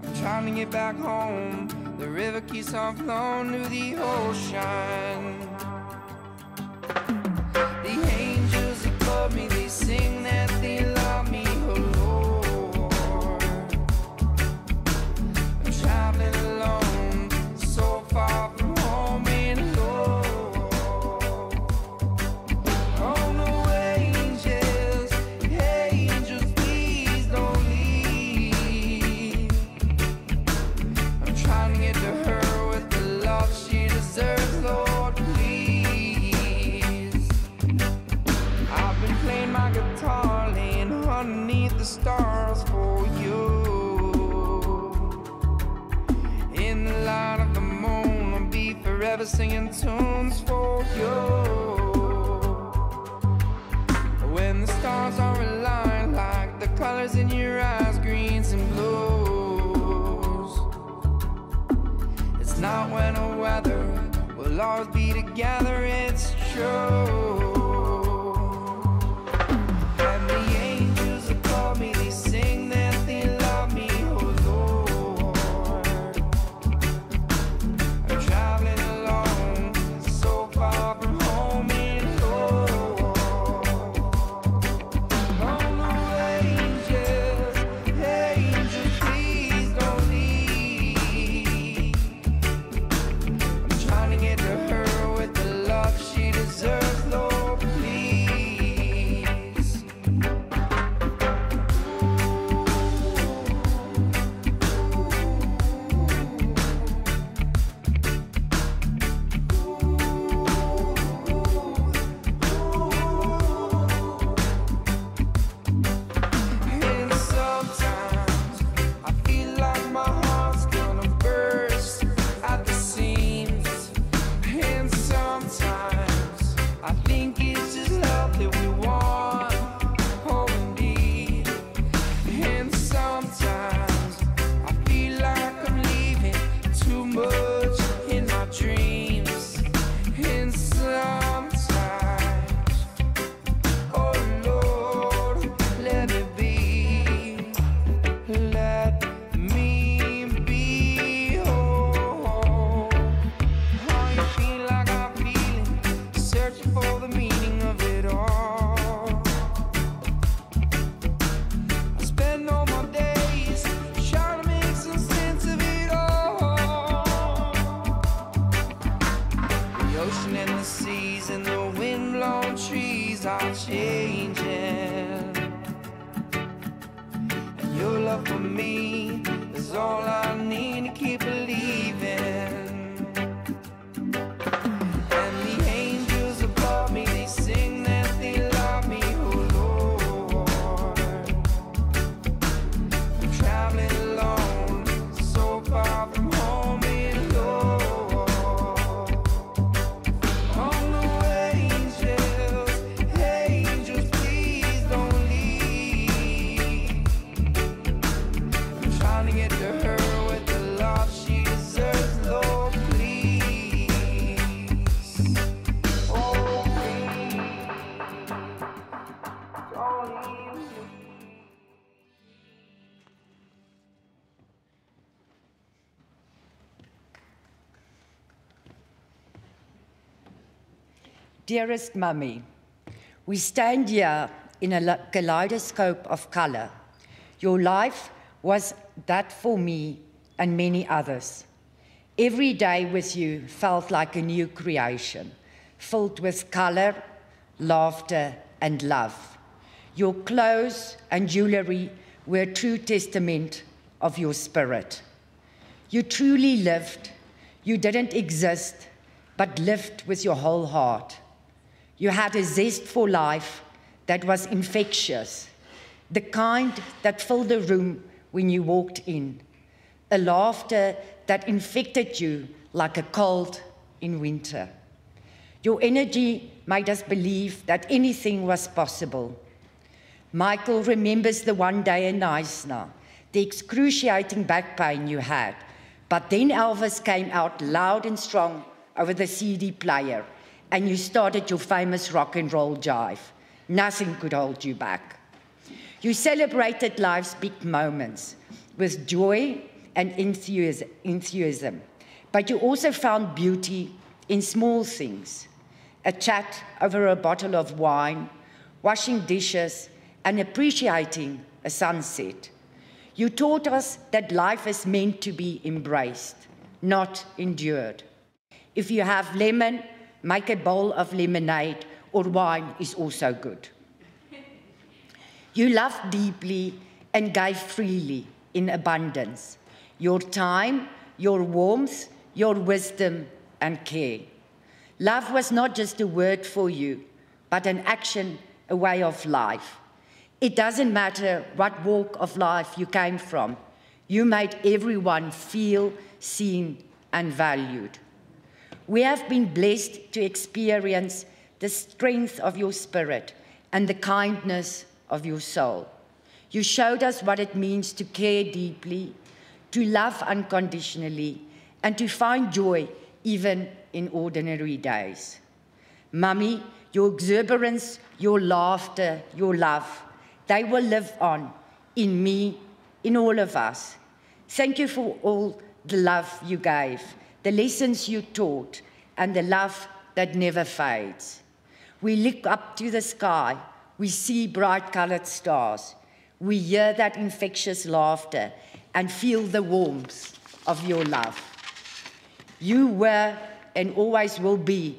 Speaker 1: I'm trying to get back home, the river keeps on flowing to the ocean. The angels above me, they sing that they love me, oh Lord. I'm traveling alone, so far from home. stars for you. In the light of the moon, I'll be forever singing tunes for you. When the stars are aligned like the colors in your eyes, greens and blues. It's not when or whether we'll always be together, it's true. And the angels above me, they sing that they love me, oh Lord. I'm traveling alone, so far from home and Lord. Oh no, angels, please don't leave. I'm trying to get to her with the love she deserves, Lord, please. And sometimes I feel like my heart's gonna burst at the seams. And sometimes I think it's just love that we want, oh indeed. And sometimes I feel like I'm leaving too much in my dreams. And sometimes, oh Lord, let me be. Let me be. Oh, how you feel like I'm feeling, searching for the meaning of it all. I spend all my days trying to make some sense of it all. The ocean and the seas and the wind-blown trees are changing. And your love for me is all I need to keep believing. And the angels above me, they sing that they love me, oh Lord. I'm traveling alone, so far from home and Lord. Oh no, angels, please don't leave. I'm trying to get to her with the love she deserves, Lord, please. Oh, please, don't leave me.
Speaker 8: Dearest Mummy, we stand here in a kaleidoscope of color. Your life was that for me and many others. Every day with you felt like a new creation, filled with color, laughter, and love. Your clothes and jewelry were a true testament of your spirit. You truly lived. You didn't exist, but lived with your whole heart. You had a zest for life that was infectious, the kind that filled the room when you walked in, a laughter that infected you like a cold in winter. Your energy made us believe that anything was possible. Michael remembers the one day in Knysna, the excruciating back pain you had, but then Elvis came out loud and strong over the CD player, and you started your famous rock and roll jive. Nothing could hold you back. You celebrated life's big moments with joy and enthusiasm, but you also found beauty in small things. A chat over a bottle of wine, washing dishes, and appreciating a sunset. You taught us that life is meant to be embraced, not endured. If you have lemon, make a bowl of lemonade, or wine is also good. You loved deeply and gave freely in abundance. Your time, your warmth, your wisdom and care. Love was not just a word for you, but an action, a way of life. It doesn't matter what walk of life you came from. You made everyone feel seen and valued. We have been blessed to experience the strength of your spirit and the kindness of your soul. You showed us what it means to care deeply, to love unconditionally, and to find joy even in ordinary days. Mummy, your exuberance, your laughter, your love, they will live on in me, in all of us. Thank you for all the love you gave, the lessons you taught, and the love that never fades. We look up to the sky, we see bright-colored stars, we hear that infectious laughter and feel the warmth of your love. You were and always will be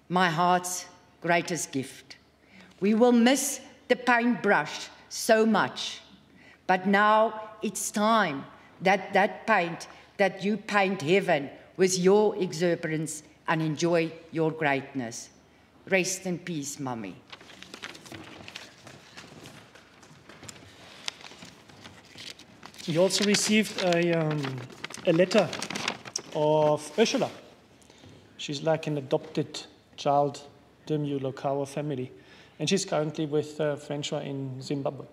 Speaker 8: my heart's greatest gift. We will miss the paintbrush so much, but now it's time that paint, that you paint heaven with your exuberance and enjoy your greatness. Rest in peace, Mummy.
Speaker 9: We also received a letter of Ursula. She's like an adopted child, the Mulakawa family, and she's currently with Francois in Zimbabwe.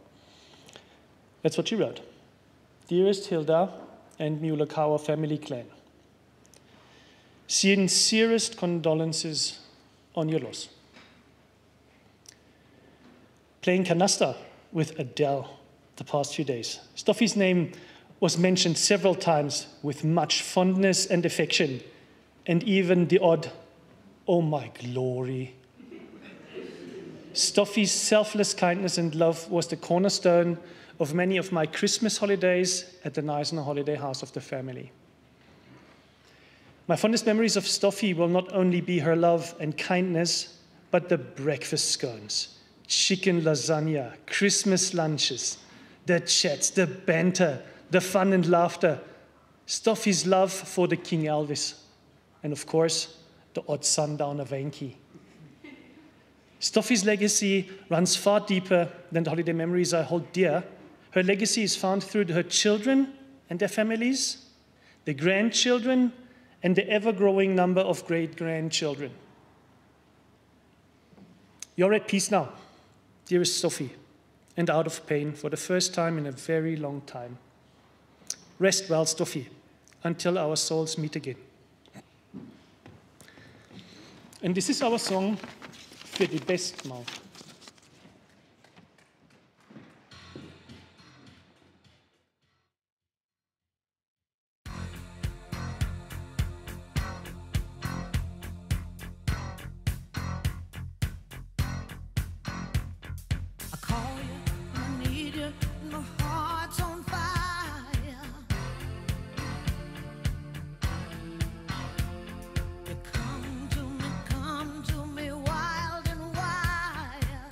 Speaker 9: That's what she wrote. Dearest Hilda and Mulakawa family clan, sincerest condolences on your loss. Playing canasta with Adele the past few days. Stoffie's name was mentioned several times with much fondness and affection, and even the odd, "Oh my glory." Stoffie's selfless kindness and love was the cornerstone of many of my Christmas holidays at the Knysna Holiday House of the family. My fondest memories of Stoffie will not only be her love and kindness, but the breakfast scones, chicken lasagna, Christmas lunches, the chats, the banter, the fun and laughter, Stoffie's love for the King Elvis, and of course, the odd sundowner Venki. Stoffie's legacy runs far deeper than the holiday memories I hold dear. Her legacy is found through her children and their families, the grandchildren, and the ever-growing number of great-grandchildren. You're at peace now, dearest Sophie, and out of pain for the first time in a very long time. Rest well, Stoffie, until our souls meet again. And this is our song, Für die Bestmahl.
Speaker 1: Come to me wild and wild.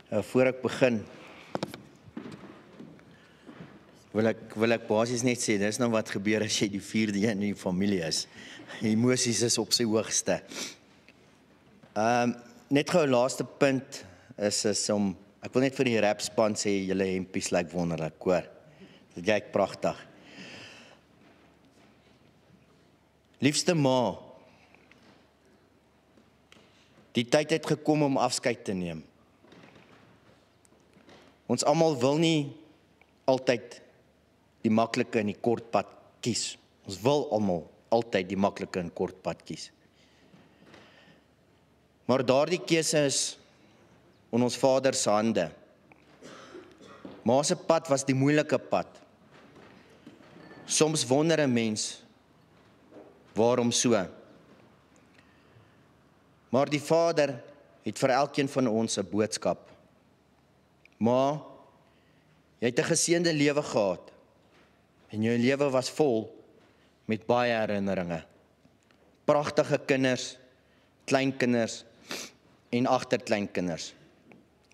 Speaker 3: Voor ek begin, wil ek basies net sê, dis nou wat gebeur as jy die 4de een in die familie is. Emosies is op sy hoogste. Net gou laaste punt is om, ek wil net vir die rapspan sê, julle hempies lyk wonderlik, hoor. Dit lyk pragtig. Liefste ma, die tyd het gekom om afskeid te neem. Ons almal wil nie altyd die maklike en die kort pad kies. Ons wil almal altyd die maklike en kort pad kies. Maar daardie keuse is in ons Vader se hande. Ma se pad was die moeilike pad. Soms wonder 'n mens, waarom so? Maar die Vader het vir elkeen van ons 'n boodskap. Ma, jy het 'n geseënde lewe gehad en jou lewe was vol met baie herinneringe. Pragtige kinders, kleinkinders en agterkleinkinders.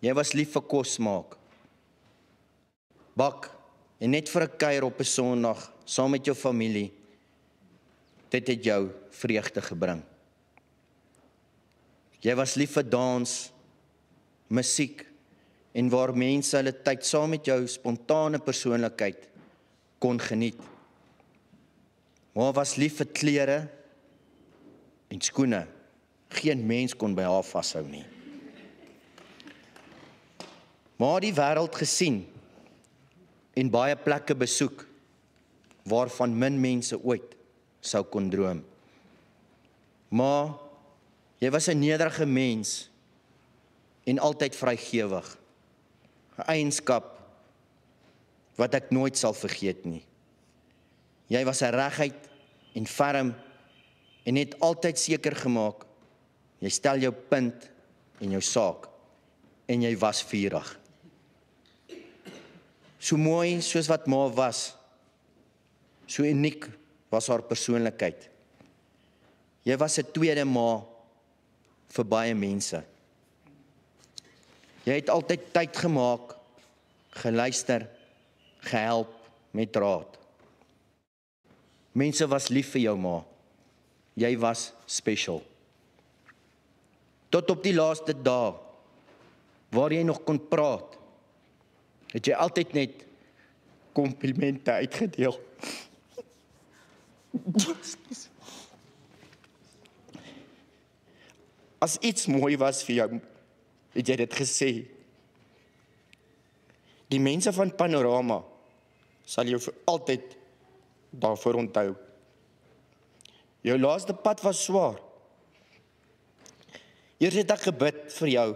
Speaker 3: Jy was lief vir kos maak. Bak en net vir 'n kuier op 'n Sondag saam met jou familie. Dit het jou vreugde gebring. Jy was lief vir dans, musiek en waar mense hulle tyd saam met jou spontane persoonlikheid kon geniet. Maar was lief vir klere en skoene. Geen mens kon by haar vashou nie. Maar die wêreld gesien en baie plekke besoek waarvan min mense ooit sou kon droom. Maar jy was 'n nederige mens en altyd vrygewig. 'n Eienskap wat ek nooit sal vergeet nie. Jy was 'n regheid en ferm en het altyd seker gemaak, jy stel jou punt en jou saak en jy was vurig. So mooi soos wat ma was, so uniek was haar persoonlikheid. Jy was 'n tweede ma vir baie mense. Jy het altyd tyd gemaak, geluister, gehelp met raad. Mense was lief vir jou ma. Jy was special. Tot op die laaste dae, waar jy nog kon praat, het jy altyd net komplimente uitgedeel. As iets mooi was vir jou, het jy dit gesê. Die mense van Panorama sal jou vir altyd daarvoor onthou. Jou laaste pad was swaar. Eers het ek gebid vir jou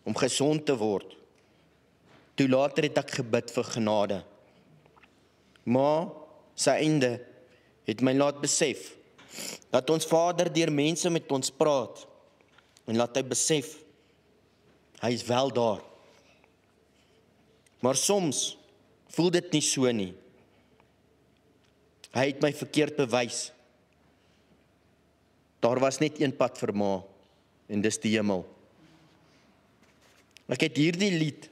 Speaker 3: om gesond te word. Toe later het ek gebid vir genade. Maar sy einde het my laat besef dat ons Vader deur mense met ons praat en laat hy besef hy is wel daar. Maar soms voel dit nie so nie. Hy het my verkeerd bewys. Daar was net een pad vir ma en dis die hemel. Ek het hierdie lied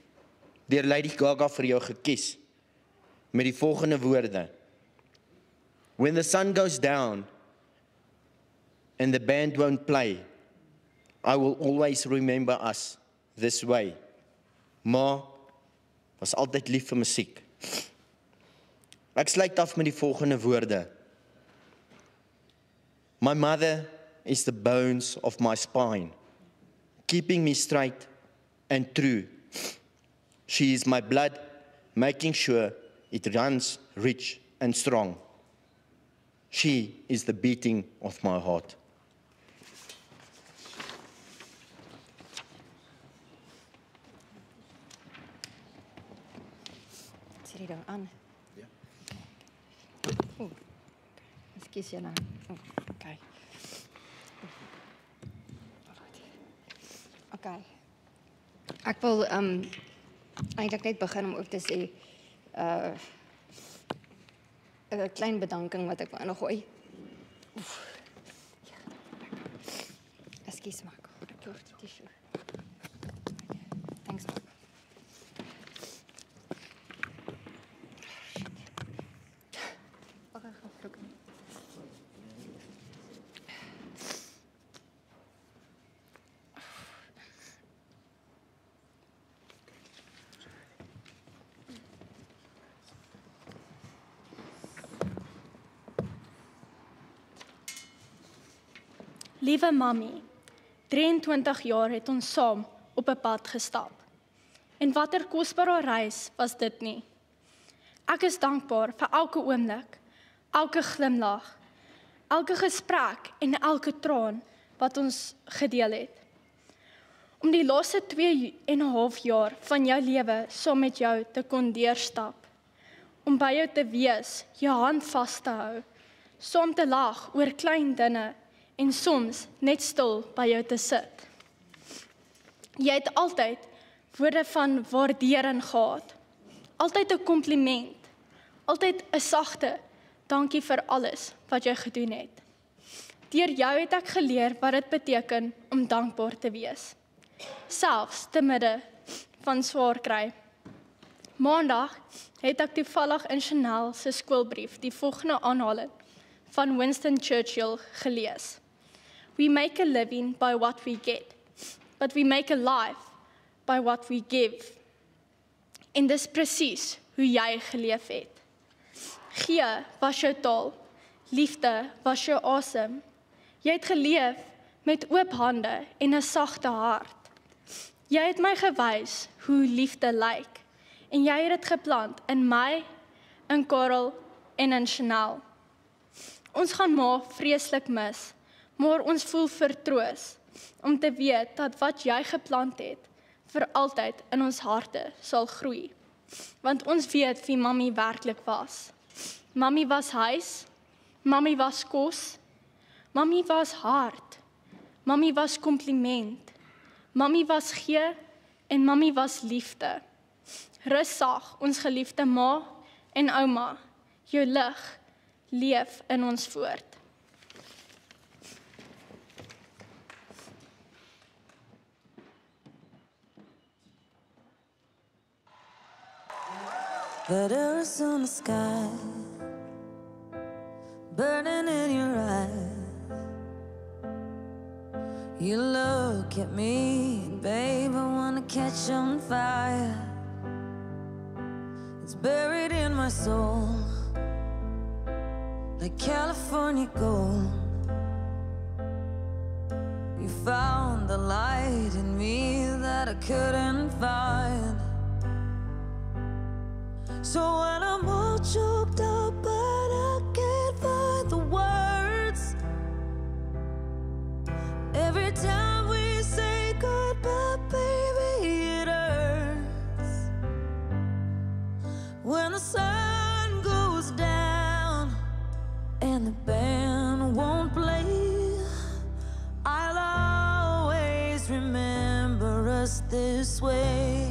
Speaker 3: deur Lady Gaga vir jou gekies met die volgende woorde. When the sun goes down and the band won't play, I will always remember us this way. Ma was altyd lief vir musiek. Ek sluit af met die volgende woorde. My mother is the bones of my spine, keeping me straight and true. She is my blood, making sure it runs rich and strong. She is the beating of my heart.
Speaker 10: Sit jy daar aan?
Speaker 3: Ja.
Speaker 10: Ekskuus julle. Okay. Okay. Ek wil eintlik net begin om ook te sê 'n klein bedanking wat ek wil ingooi. Ekskuus maar. Ek hoef dit nie. Thanks.
Speaker 11: Liewe Mami, 23 jaar het ons saam op 'n pad gestap. En watter kosbare reis was dit nie. Ek is dankbaar vir elke oomblik, elke glimlag, elke gesprek en elke traan wat ons gedeel het. Om die laaste 2,5 jaar van jou lewe saam met jou te kon deurstap. Om by jou te wees, jou hand vas te hou, saam te lag oor klein dinge en soms net stil by jou te sit. Jy het altyd woorde van waardering gehad, altyd 'n kompliment, altyd 'n sagte dankie vir alles wat jy gedoen het. Deur jou het ek geleer wat dit beteken om dankbaar te wees, selfs te midde van swaar kry. Maandag het ek toevallig in Chanel se skoolbrief die volgende aanhaling van Winston Churchill gelees. We make a living by what we get, but we make a life by what we give. En dis presies hoe jy geleef het. Gee was jou taal, liefde was jou asem. Jy het geleef met oop hande en 'n sagte hart. Jy het my gewys hoe liefde lyk en jy het dit geplant in my, in Karel en in Chanel. Ons gaan ma vreeslik mis, maar ons voel vertroos om te weet dat wat jy geplant het vir altyd in ons harte sal groei. Want ons weet wie Mami werklik was. Mami was huis, Mami was kos, Mami was hart, Mami was kompliment, Mami was gee en Mami was liefde. Rus sag, ons geliefde ma en ouma, jou lig leef in ons voort.
Speaker 1: Letters on the sky, burning in your eyes. You look at me, babe, I wanna catch on fire. It's buried in my soul, like California gold. You found the light in me that I couldn't find. So when I'm all choked up, but I can't find the words. Every time we say goodbye, baby, it hurts. When the sun goes down and the band won't play, I'll always remember us this way.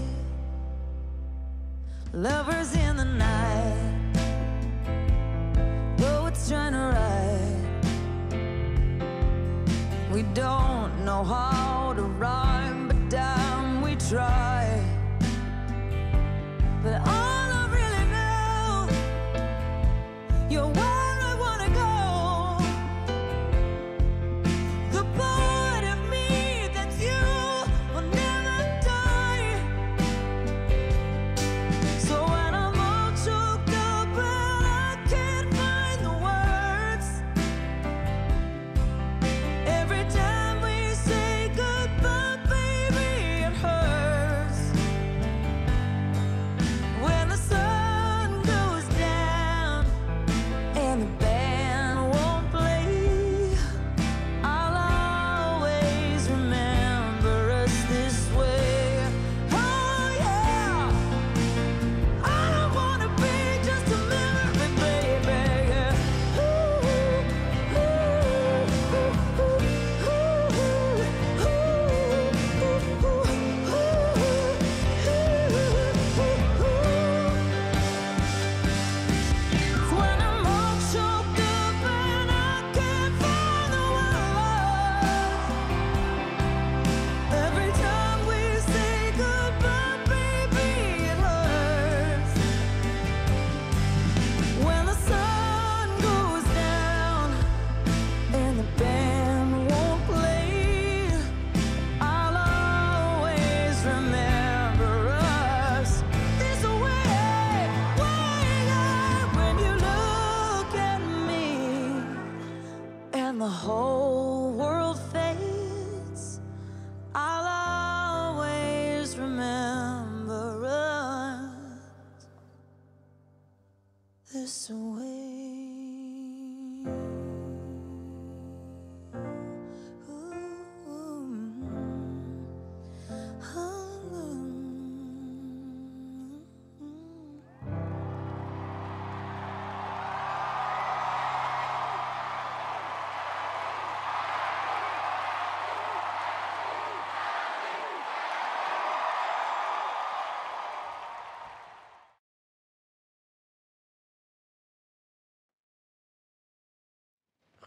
Speaker 1: Lovers in the night, poets trying to write. We don't know how to rhyme, but damn, we try. But all I really know, you're where I wanna go. The part of me that's you will never die. So when I'm all choked up and I can't find the words, every time we say goodbye, baby, it hurts.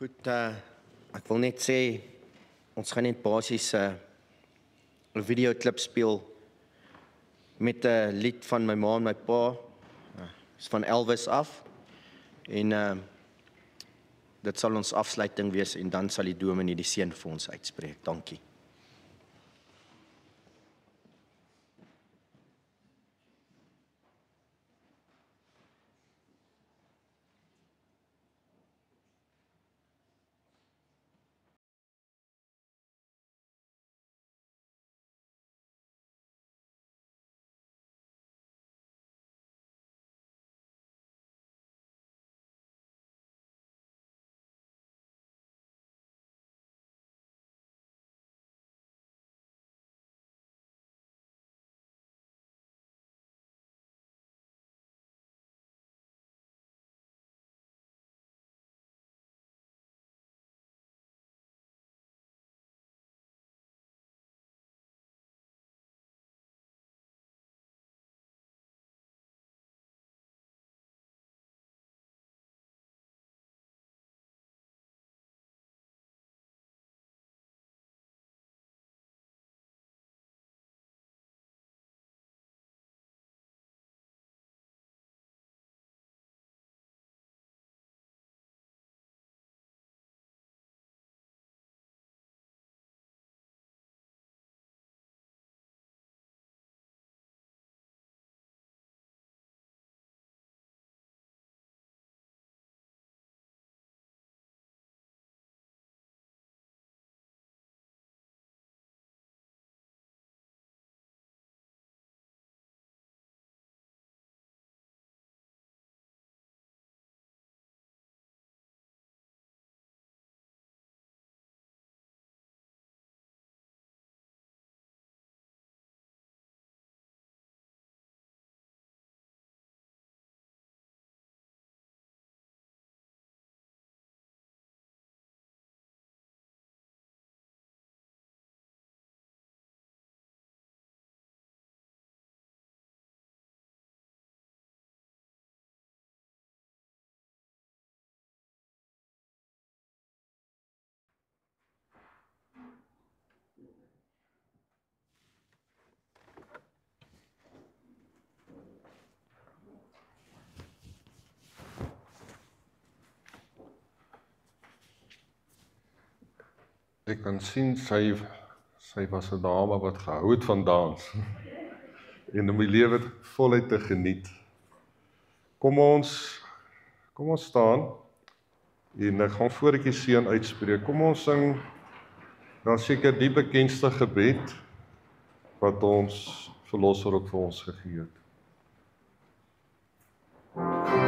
Speaker 3: Goed, ek wil net sê, ons gaan net basies 'n videoklip speel met 'n lied van my ma en my pa. Is van Elvis af. En dit sal ons afsluiting wees en dan sal die dominee die seën vir ons uitspreek. Dankie.
Speaker 2: Ek kan sien sy was 'n dame wat gehou het van dans en om die lewe voluit te geniet. Kom ons staan en ek gaan voor ek die seën uitspreek. Kom ons sing dan seker die bekendste gebed wat ons Verlosser ook vir ons gegee het.
Speaker 1: Amen.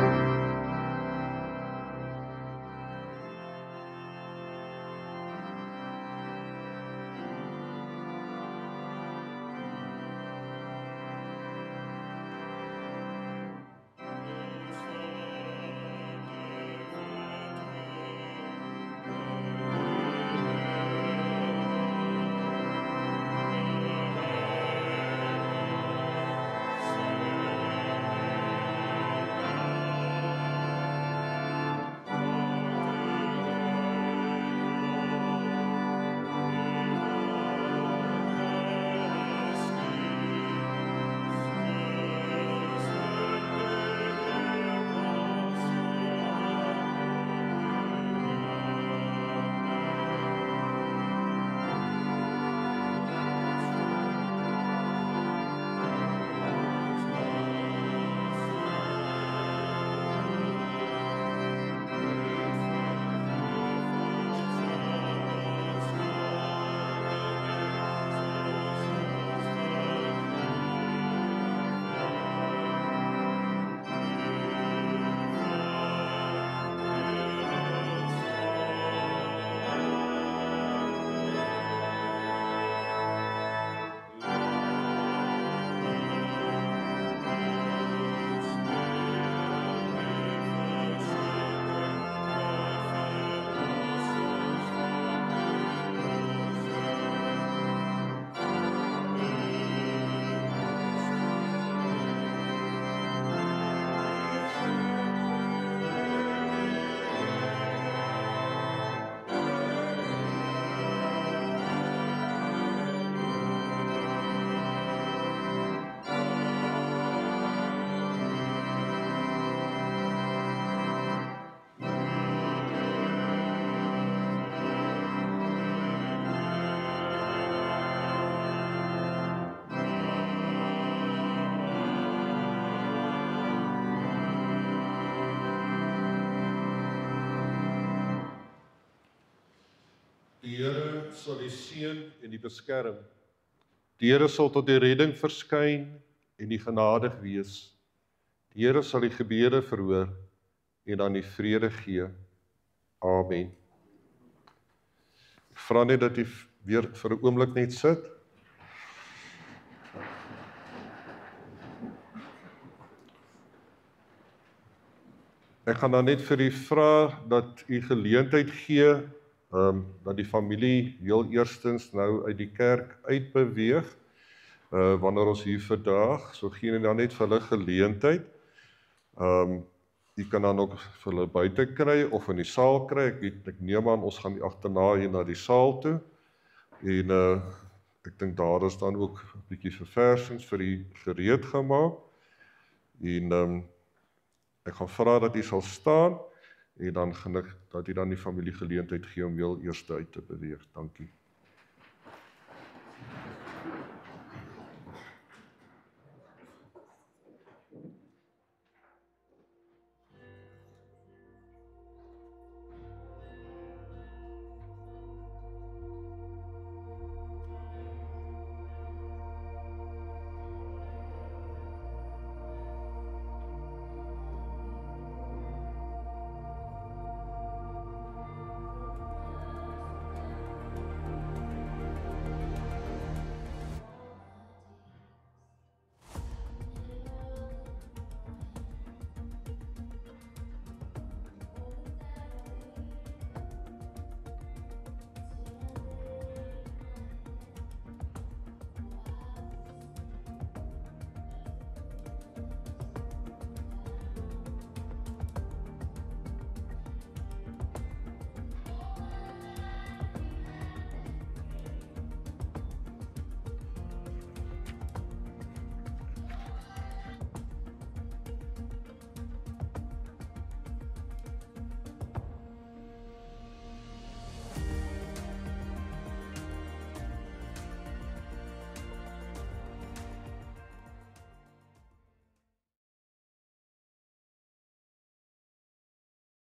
Speaker 2: sal die seën en die beskerm. Die Here sal tot die redding verskyn en die genadig wees. Die Here sal die gebede verhoor en dan die vrede gee. Amen. Ek vra net dat jy weer vir 'n oomblik net sit. Ek gaan dan net vir u vra dat u geleentheid gee dat die familie heel eerstens nou uit die kerk uitbeweeg wanneer ons hier vandag, so gee jy dan net vir hulle geleentheid. U kan dan ook vir hulle buite kry of in die saal kry. Ek neem aan ons gaan die agterna hier na die saal toe. En ek dink daar is dan ook 'n bietjie verversings vir u gereed gemaak. En ek gaan vra dat u sal staan en dan gaan ek dat u dan die familie geleentheid gee om heel eers uit te beweeg. Dankie.